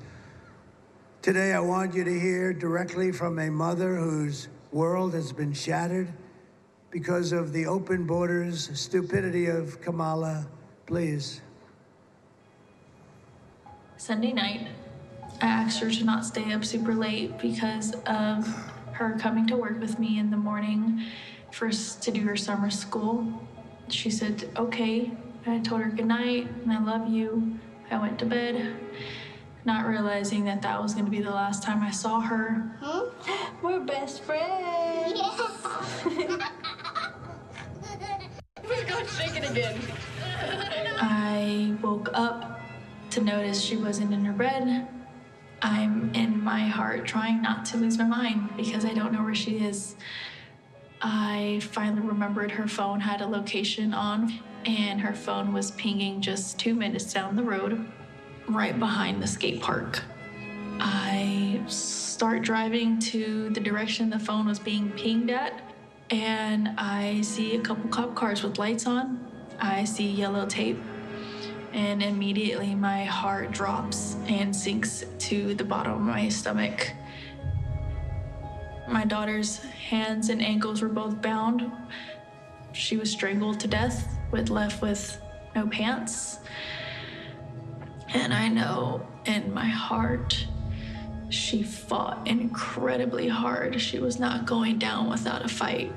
Today, I want you to hear directly from a mother whose world has been shattered because of the open borders stupidity of Kamala. Please. Sunday night, I asked her to not stay up super late because of her coming to work with me in the morning to do her summer school. She said, okay. I told her good night and I love you. I went to bed, not realizing that that was going to be the last time I saw her. We're best friends. Yeah. We're going to shake it again. I woke up to notice she wasn't in her bed. I'm in my heart trying not to lose my mind because I don't know where she is. I finally remembered her phone had a location on, and her phone was pinging just 2 minutes down the road, right behind the skate park. I start driving to the direction the phone was being pinged at, and I see a couple cop cars with lights on. I see yellow tape, and immediately my heart drops and sinks to the bottom of my stomach. My daughter's hands and ankles were both bound. She was strangled to death, left with no pants. And I know in my heart, she fought incredibly hard. She was not going down without a fight.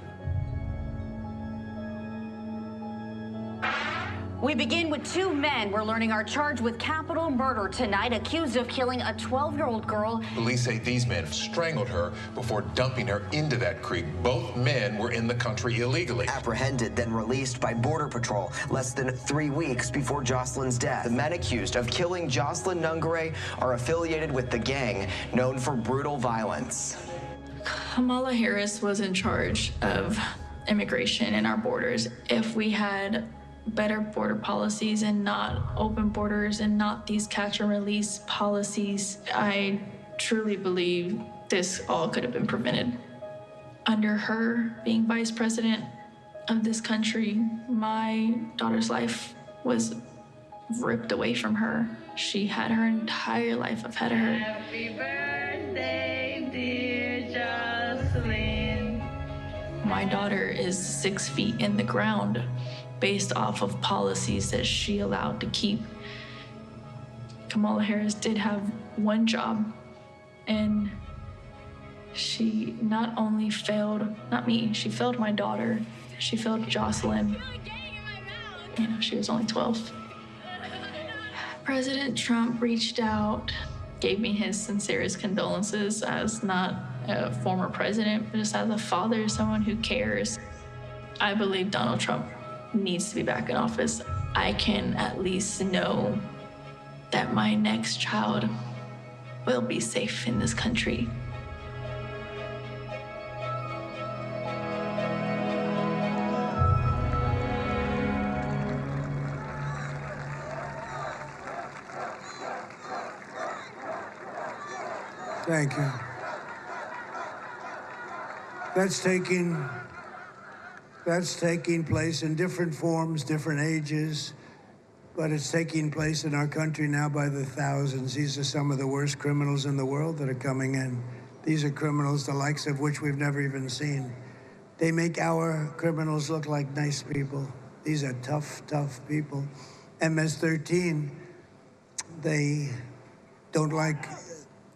We begin with two men we're learning are charged with capital murder tonight, accused of killing a 12-year-old girl. Police say these men strangled her before dumping her into that creek. Both men were in the country illegally. Apprehended, then released by Border Patrol less than 3 weeks before Jocelyn's death. The men accused of killing Jocelyn Nungare are affiliated with the gang known for brutal violence. Kamala Harris was in charge of immigration in our borders. If we had better border policies and not open borders and not these catch and release policies, I truly believe this all could have been prevented. Under her being vice president of this country, my daughter's life was ripped away from her. She had her entire life ahead of her. Happy birthday, dear Jocelyn. My daughter is 6 feet in the ground based off of policies that she allowed to keep. Kamala Harris did have one job, and she not only failed, not me, she failed my daughter, she failed Jocelyn. You know, she was only 12. President Trump reached out, gave me his sincerest condolences as not a former president, but just as a father, someone who cares. I believe Donald Trump needs to be back in office. I can at least know that my next child will be safe in this country. Thank you. That's taking place in different forms, different ages, but it's taking place in our country now by the thousands. These are some of the worst criminals in the world that are coming in. These are criminals the likes of which we've never even seen. They make our criminals look like nice people. These are tough, tough people. MS-13, they don't like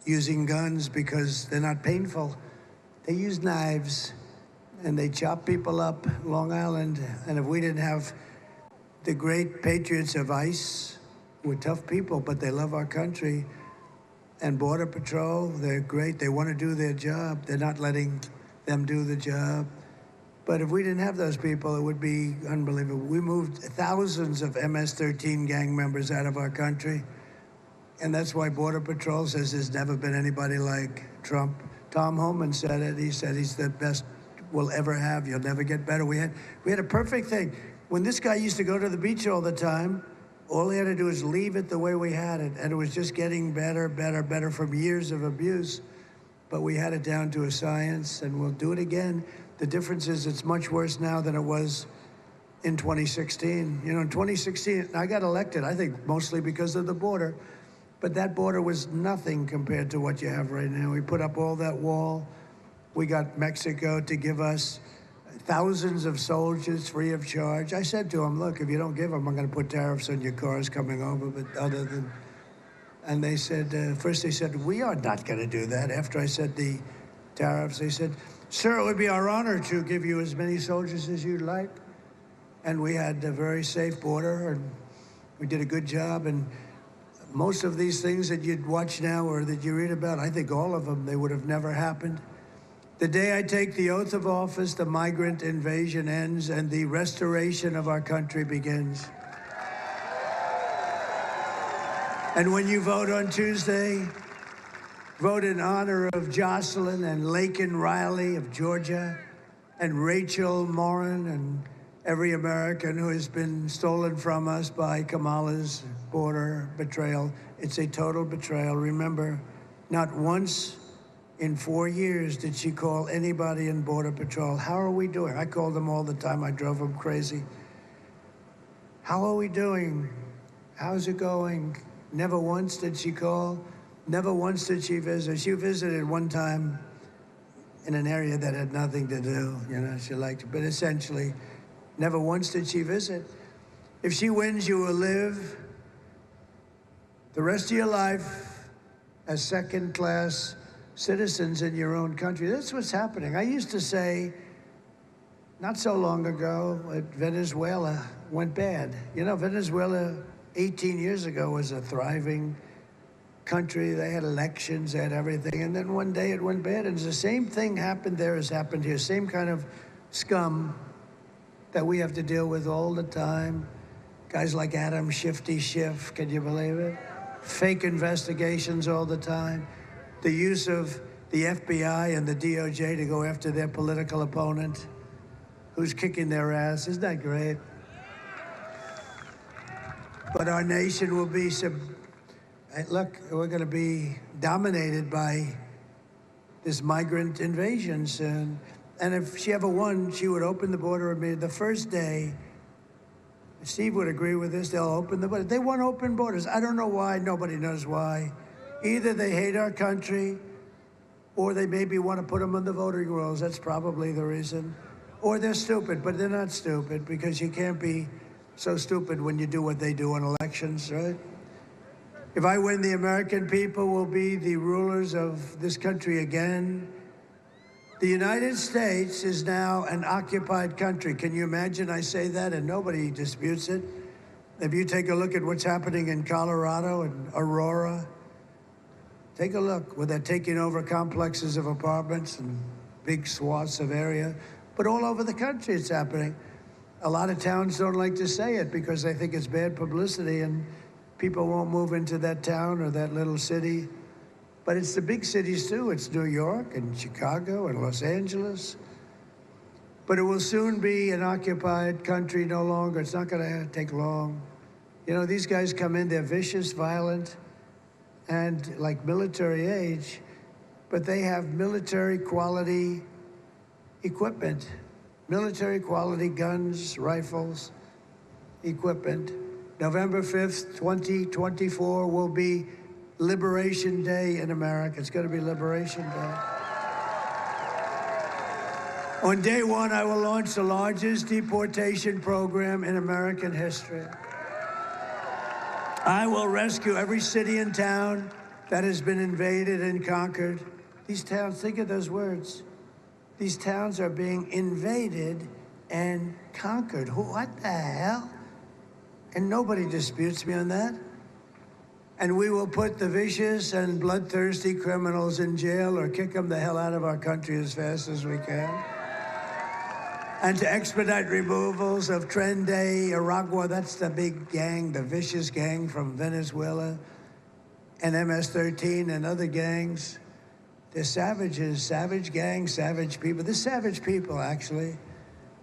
using guns because they're not painful. They use knives, and they chop people up, Long Island. And if we didn't have the great patriots of ICE, who are tough people, but they love our country, and Border Patrol, they're great. They want to do their job. They're not letting them do the job. But if we didn't have those people, it would be unbelievable. We moved thousands of MS-13 gang members out of our country. And that's why Border Patrol says there's never been anybody like Trump. Tom Homan said it. He said he's the best we'll ever have. You'll never get better. We had a perfect thing. When this guy used to go to the beach all the time, all he had to do was leave it the way we had it. And it was just getting better, better, better from years of abuse. But we had it down to a science, and we'll do it again. The difference is it's much worse now than it was in 2016. You know, in 2016, I got elected, I think, mostly because of the border. But that border was nothing compared to what you have right now. We put up all that wall. We got Mexico to give us thousands of soldiers free of charge. I said to them, look, if you don't give them, I'm going to put tariffs on your cars coming over. But other than, and they said, first they said, we are not going to do that. After I said the tariffs, they said, sir, it would be our honor to give you as many soldiers as you'd like. And we had a very safe border, and we did a good job. And most of these things that you'd watch now or that you read about, I think all of them, they would have never happened. The day I take the oath of office, the migrant invasion ends and the restoration of our country begins. And when you vote on Tuesday, vote in honor of Jocelyn and Laken Riley of Georgia and Rachel Morin and every American who has been stolen from us by Kamala's border betrayal. It's a total betrayal. Remember, not once in 4 years did she call anybody in Border Patrol. How are we doing? I called them all the time. I drove them crazy. How are we doing? How's it going? Never once did she call. Never once did she visit. She visited one time in an area that had nothing to do. You know, she liked it. But essentially, never once did she visit. If she wins, you will live the rest of your life as second-class citizens in your own country. That's what's happening. I used to say, not so long ago, Venezuela went bad. You know, Venezuela 18 years ago was a thriving country. They had elections, they had everything. And then one day it went bad. And the same thing happened there as happened here. Same kind of scum that we have to deal with all the time. Guys like Adam Shifty Schiff, can you believe it? Fake investigations all the time. The use of the FBI and the DOJ to go after their political opponent who's kicking their ass. Isn't that great? But our nation will be, look, we're going to be dominated by this migrant invasion soon. And if she ever won, she would open the border immediately. The first day, Steve would agree with this, they'll open the border. They want open borders. I don't know why, nobody knows why. Either they hate our country, or they maybe want to put them on the voting rolls. That's probably the reason. Or they're stupid, but they're not stupid, because you can't be so stupid when you do what they do in elections, right? If I win, the American people will be the rulers of this country again. The United States is now an occupied country. Can you imagine I say that and nobody disputes it? If you take a look at what's happening in Colorado and Aurora, take a look where they're taking over complexes of apartments and big swaths of area. But all over the country it's happening. A lot of towns don't like to say it because they think it's bad publicity and people won't move into that town or that little city. But it's the big cities too. It's New York and Chicago and Los Angeles. But it will soon be an occupied country no longer. It's not going to take long. You know, these guys come in, they're vicious, violent, and like military age, but they have military quality equipment, military quality guns, rifles, equipment. November 5th, 2024 will be Liberation Day in America. It's going to be Liberation Day. On day one, I will launch the largest deportation program in American history. I will rescue every city and town that has been invaded and conquered. These towns, think of those words. These towns are being invaded and conquered. What the hell? And nobody disputes me on that. And we will put the vicious and bloodthirsty criminals in jail or kick them the hell out of our country as fast as we can. And to expedite removals of Tren de Aragua, that's the big gang, the vicious gang from Venezuela, and MS-13 and other gangs. They're savages, savage gangs, savage people. They're savage people, actually.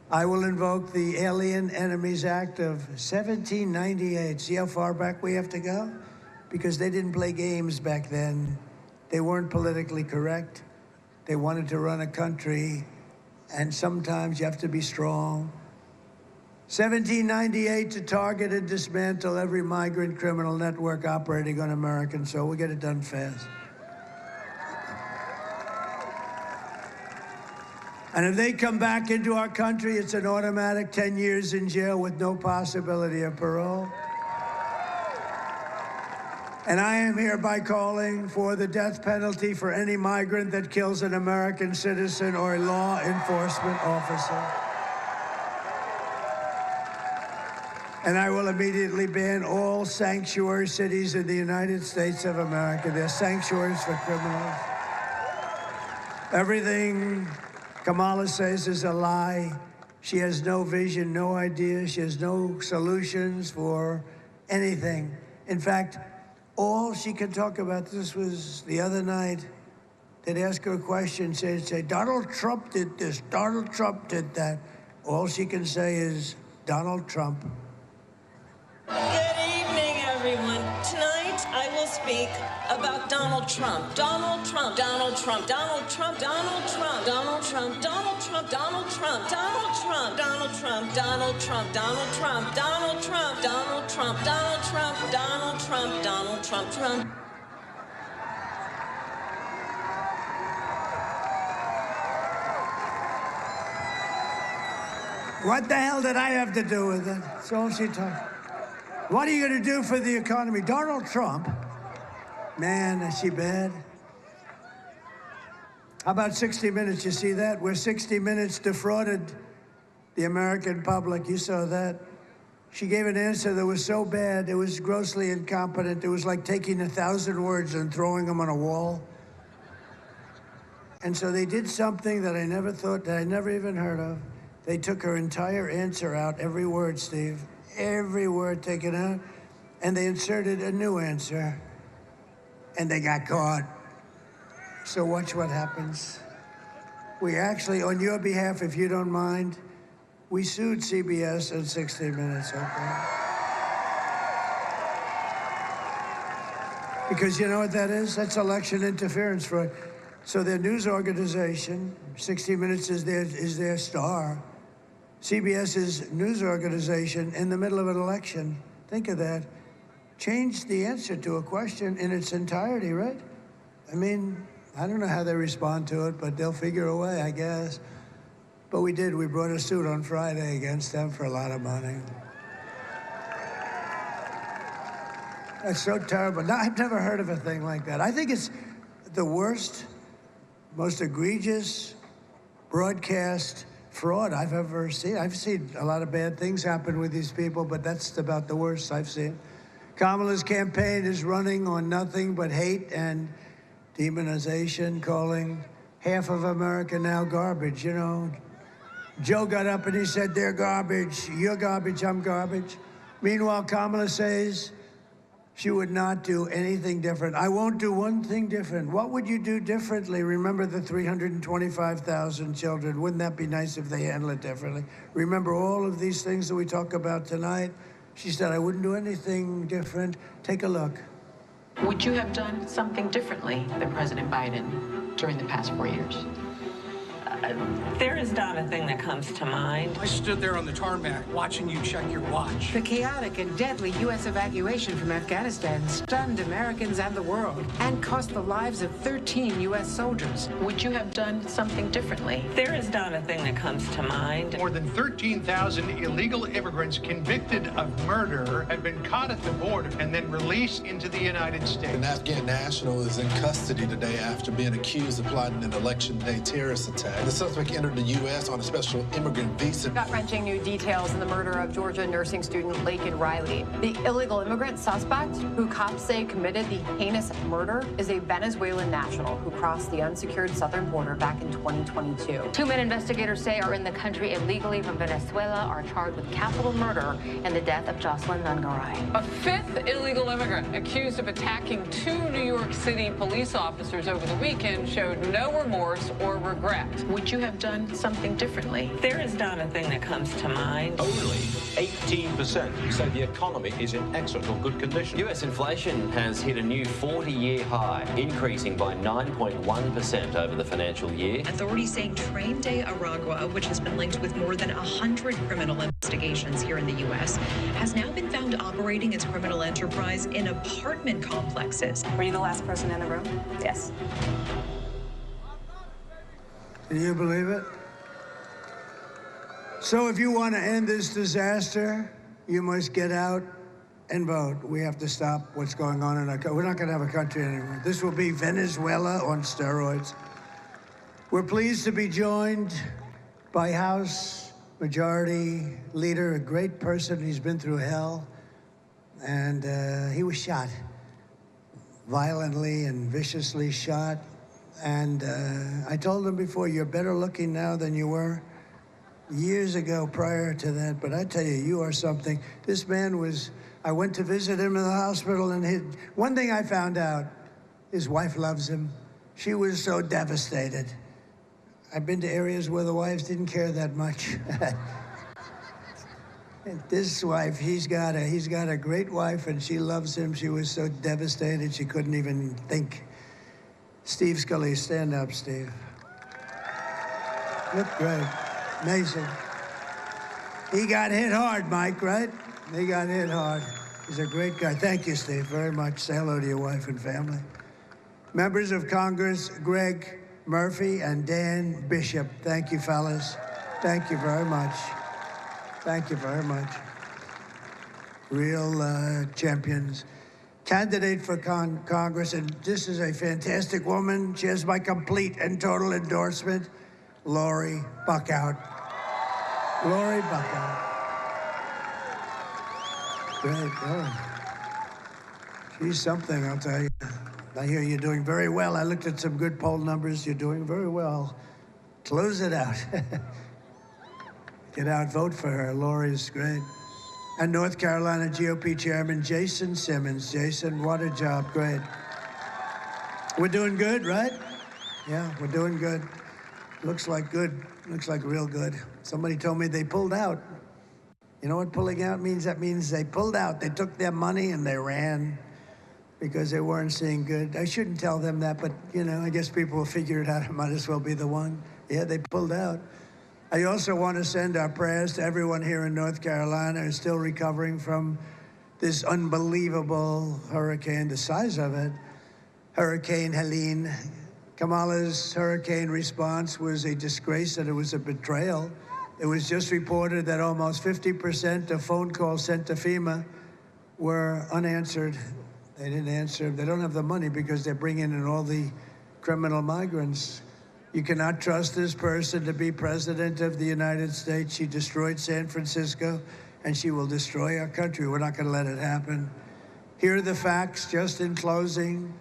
I will invoke the Alien Enemies Act of 1798. See how far back we have to go? Because they didn't play games back then. They weren't politically correct. They wanted to run a country, and sometimes you have to be strong. 1798 to target and dismantle every migrant criminal network operating on American soil. We get it done fast. And if they come back into our country, it's an automatic 10 years in jail with no possibility of parole. And I am hereby calling for the death penalty for any migrant that kills an American citizen or a law enforcement officer. And I will immediately ban all sanctuary cities in the United States of America. They're sanctuaries for criminals. Everything Kamala says is a lie. She has no vision, no ideas. She has no solutions for anything. In fact, all she can talk about, this was the other night, they'd ask her a question, say, Donald Trump did this, Donald Trump did that. All she can say is, Donald Trump. Good evening, everyone. Tonight, I will speak about Donald Trump. Donald Trump, Donald Trump, Donald Trump, Donald Trump, Donald Trump, Donald Trump, Donald Trump, Donald Trump, Donald Trump, Donald Trump, Donald Trump, Donald Trump, Donald Trump, Donald Trump, Donald Trump, Donald Trump, Trump. What the hell did I have to do with it? That's all she talked. What are you going to do for the economy? Donald Trump? Man, is she bad? How about 60 Minutes? You see that? Where 60 Minutes defrauded the American public. You saw that? She gave an answer that was so bad, it was grossly incompetent. It was like taking 1,000 words and throwing them on a wall. And so they did something that I never thought, that I never even heard of. They took her entire answer out, every word, Steve. Every word taken out, and they inserted a new answer, and they got caught. So watch what happens. We actually, on your behalf, if you don't mind, we sued CBS in 60 Minutes, okay? Because you know what that is? That's election interference fraud. So their news organization, 60 Minutes is their star. CBS's news organization in the middle of an election, think of that, changed the answer to a question in its entirety, right? I mean, I don't know how they respond to it, but they'll figure a way, I guess. But we did. We brought a suit on Friday against them for a lot of money. That's so terrible. No, I've never heard of a thing like that. I think it's the worst, most egregious broadcast fraud I've ever seen. I've seen a lot of bad things happen with these people, but that's about the worst I've seen. Kamala's campaign is running on nothing but hate and demonization, calling half of America now garbage. You know, Joe got up and he said, they're garbage, you're garbage, I'm garbage. Meanwhile, Kamala says she would not do anything different. I won't do one thing different. What would you do differently? Remember the 325,000 children. Wouldn't that be nice if they handled it differently? Remember all of these things that we talk about tonight? She said, I wouldn't do anything different. Take a look. Would you have done something differently than President Biden during the past 4 years? There is not a thing that comes to mind. I stood there on the tarmac watching you check your watch. The chaotic and deadly U.S. evacuation from Afghanistan stunned Americans and the world and cost the lives of 13 U.S. soldiers. Would you have done something differently? There is not a thing that comes to mind. More than 13,000 illegal immigrants convicted of murder have been caught at the border and then released into the United States. An Afghan national is in custody today after being accused of plotting an election day terrorist attack. The suspect entered the U.S. on a special immigrant visa. Gut-wrenching new details in the murder of Georgia nursing student Laken Riley. The illegal immigrant suspect, who cops say committed the heinous murder, is a Venezuelan national who crossed the unsecured southern border back in 2022. 2 men investigators say are in the country illegally from Venezuela are charged with capital murder in the death of Jocelyn Nungaray. A fifth illegal immigrant accused of attacking 2 New York City police officers over the weekend showed no remorse or regret. Would you have done something differently? There is not a thing that comes to mind. Only 18% say the economy is in excellent or good condition. US inflation has hit a new 40-year high, increasing by 9.1% over the financial year. Authorities saying Train de Aragua, which has been linked with more than 100 criminal investigations here in the U.S., has now been found operating its criminal enterprise in apartment complexes. Were you the last person in the room? Yes. Can you believe it? So if you want to end this disaster, you must get out and vote. We have to stop what's going on in our country. We're not going to have a country anymore. This will be Venezuela on steroids. We're pleased to be joined by House Majority Leader, a great person. He's been through hell, and he was shot, violently and viciously shot. And I told him before, you're better looking now than you were years ago prior to that. But I tell you, you are something. This man was, I went to visit him in the hospital, and one thing I found out, his wife loves him. She was so devastated. I've been to areas where the wives didn't care that much. This wife, he's got a great wife, and she loves him. She was so devastated she couldn't even think. Steve Scully, stand up, Steve. Look great, amazing. He got hit hard, Mike, right? He got hit hard. He's a great guy. Thank you, Steve, very much. Say hello to your wife and family. Members of Congress, Greg Murphy and Dan Bishop. Thank you, fellas. Thank you very much. Thank you very much. Real champions. Candidate for Congress, and this is a fantastic woman. She has my complete and total endorsement, Lori Buckout. Lori Buckout. Great. Oh. She's something, I'll tell you. I hear you're doing very well. I looked at some good poll numbers. You're doing very well. Close it out. Get out, vote for her. Lori's great. And North Carolina GOP Chairman Jason Simmons. Jason, what a job, great. We're doing good, right? Yeah, we're doing good. Looks like good, looks like real good. Somebody told me they pulled out. You know what pulling out means? That means they pulled out. They took their money and they ran because they weren't seeing good. I shouldn't tell them that, but you know, I guess people will figure it out. I might as well be the one. Yeah, they pulled out. I also want to send our prayers to everyone here in North Carolina who's still recovering from this unbelievable hurricane, the size of it, Hurricane Helene. Kamala's hurricane response was a disgrace and it was a betrayal. It was just reported that almost 50% of phone calls sent to FEMA were unanswered. They didn't answer. They don't have the money because they're bringing in all the criminal migrants. You cannot trust this person to be president of the United States. She destroyed San Francisco, and she will destroy our country. We're not going to let it happen. Here are the facts, just in closing.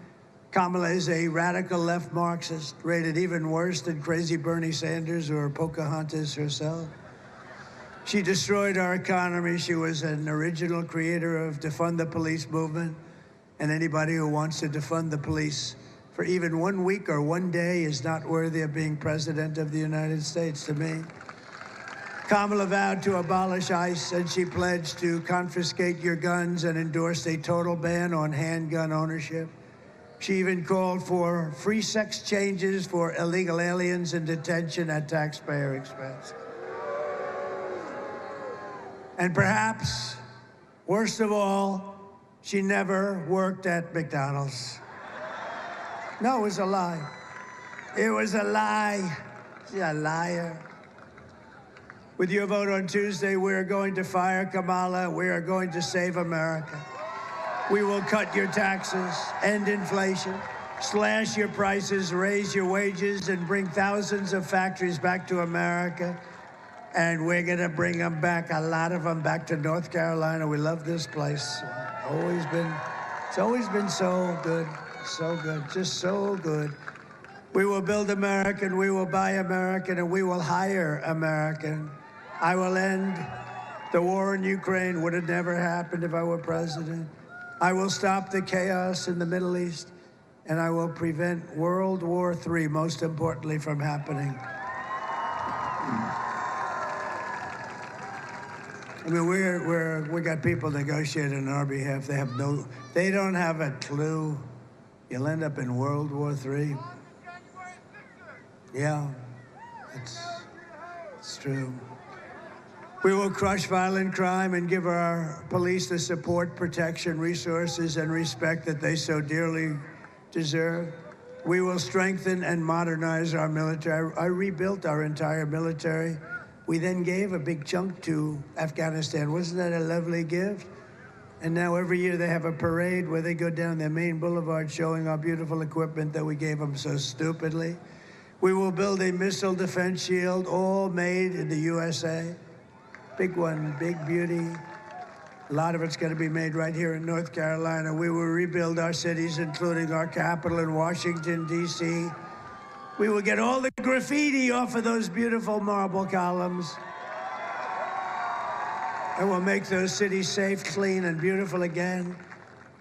Kamala is a radical left Marxist, rated even worse than crazy Bernie Sanders or Pocahontas herself. She destroyed our economy. She was an original creator of defund the police movement, and anybody who wants to defund the police for even 1 week or 1 day is not worthy of being president of the United States to me. Kamala vowed to abolish ICE, and she pledged to confiscate your guns and endorsed a total ban on handgun ownership. She even called for free sex changes for illegal aliens in detention at taxpayer expense. And perhaps, worst of all, she never worked at McDonald's. No, it was a lie. It was a lie. She's a liar. With your vote on Tuesday, we are going to fire Kamala. We are going to save America. We will cut your taxes, end inflation, slash your prices, raise your wages, and bring thousands of factories back to America. And we're going to bring them back, a lot of them back to North Carolina. We love this place. It's always been so good, just so good. We will build American, we will buy American, and we will hire American. I will end the war in Ukraine. Would have never happened if I were president. I will stop the chaos in the Middle East, and I will prevent World War III, most importantly, from happening. I mean, we got people negotiating on our behalf. They don't have a clue. You'll end up in World War III. Yeah, it's true. We will crush violent crime and give our police the support, protection, resources, and respect that they so dearly deserve. We will strengthen and modernize our military. I rebuilt our entire military. We then gave a big chunk to Afghanistan. Wasn't that a lovely gift? And now every year they have a parade where they go down their main boulevard showing our beautiful equipment that we gave them so stupidly. We will build a missile defense shield, all made in the USA. Big one, big beauty. A lot of it's going to be made right here in North Carolina. We will rebuild our cities, including our capital in Washington, D.C. We will get all the graffiti off of those beautiful marble columns. And we'll make those cities safe, clean, and beautiful again.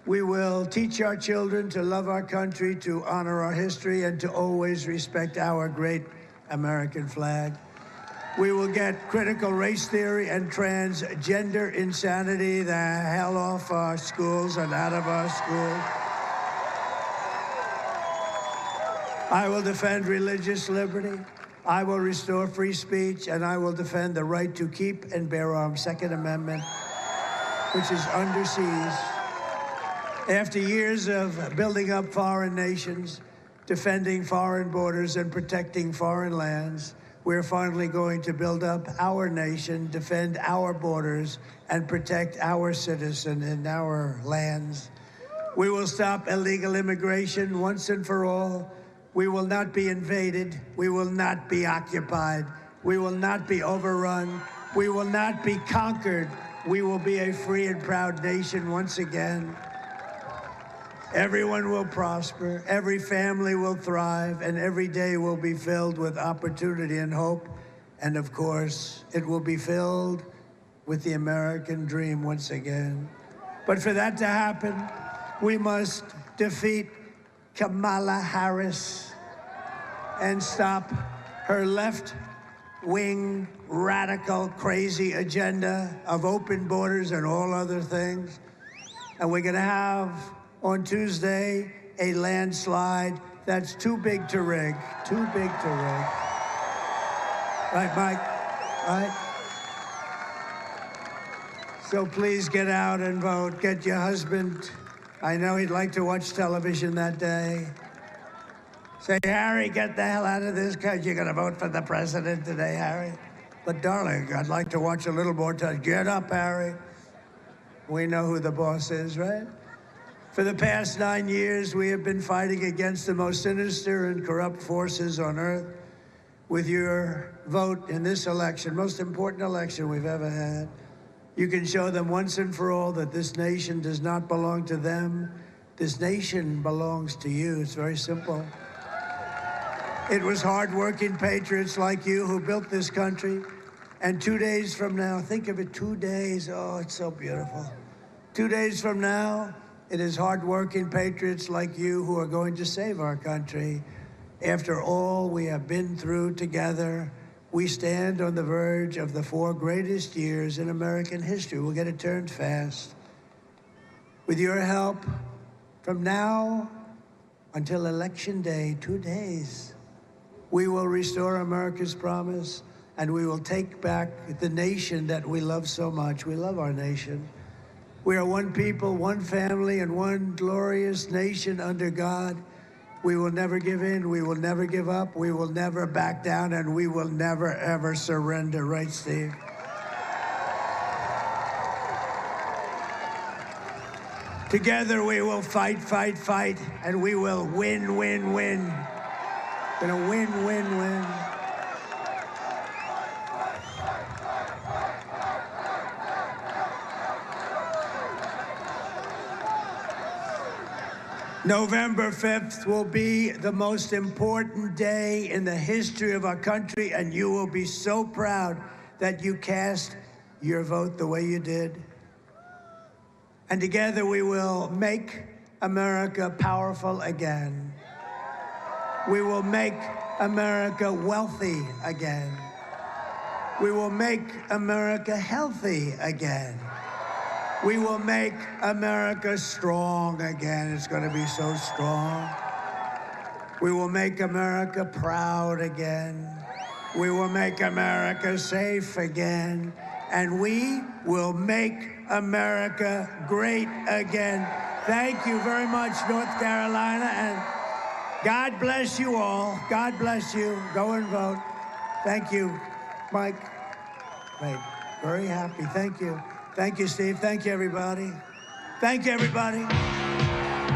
We will teach our children to love our country, to honor our history, and to always respect our great American flag. We will get critical race theory and transgender insanity the hell off our schools and out of our schools. I will defend religious liberty. I will restore free speech, and I will defend the right to keep and bear arms, Second Amendment, which is under siege. After years of building up foreign nations, defending foreign borders, and protecting foreign lands, we're finally going to build up our nation, defend our borders, and protect our citizens and our lands. We will stop illegal immigration once and for all. We will not be invaded. We will not be occupied. We will not be overrun. We will not be conquered. We will be a free and proud nation once again. Everyone will prosper, every family will thrive, and every day will be filled with opportunity and hope. And of course, it will be filled with the American dream once again. But for that to happen, we must defeat Kamala Harris and stop her left-wing, radical, crazy agenda of open borders and all other things. And we're going to have on Tuesday a landslide that's too big to rig, too big to rig. Right, Mike? Right? So please get out and vote. Get your husband. I know he'd like to watch television that day. Say, Harry, get the hell out of this because you're going to vote for the president today, Harry. But, darling, I'd like to watch a little more time. Get up, Harry. We know who the boss is, right? For the past 9 years, we have been fighting against the most sinister and corrupt forces on earth. With your vote in this election, most important election we've ever had, you can show them once and for all that this nation does not belong to them. This nation belongs to you. It's very simple. It was hard-working patriots like you who built this country. And 2 days from now, think of it, 2 days. Oh, it's so beautiful. 2 days from now, it is hard-working patriots like you who are going to save our country. After all we have been through together, we stand on the verge of the 4 greatest years in American history. We'll get it turned fast. With your help, from now until Election Day, 2 days, we will restore America's promise, and we will take back the nation that we love so much. We love our nation. We are one people, one family, and one glorious nation under God. We will never give in. We will never give up. We will never back down, and we will never, ever surrender. Right, Steve? Together we will fight, fight, fight, and we will win, win, win. Gonna win, win, win. November 5th will be the most important day in the history of our country, and you will be so proud that you cast your vote the way you did. And together we will make America powerful again. We will make America wealthy again. We will make America healthy again. We will make America strong again. It's going to be so strong. We will make America proud again. We will make America safe again. And we will make America great again. Thank you very much, North Carolina, and God bless you all. God bless you. Go and vote. Thank you, Mike. Great. Very happy. Thank you. Thank you, Steve. Thank you, everybody. Thank you, everybody.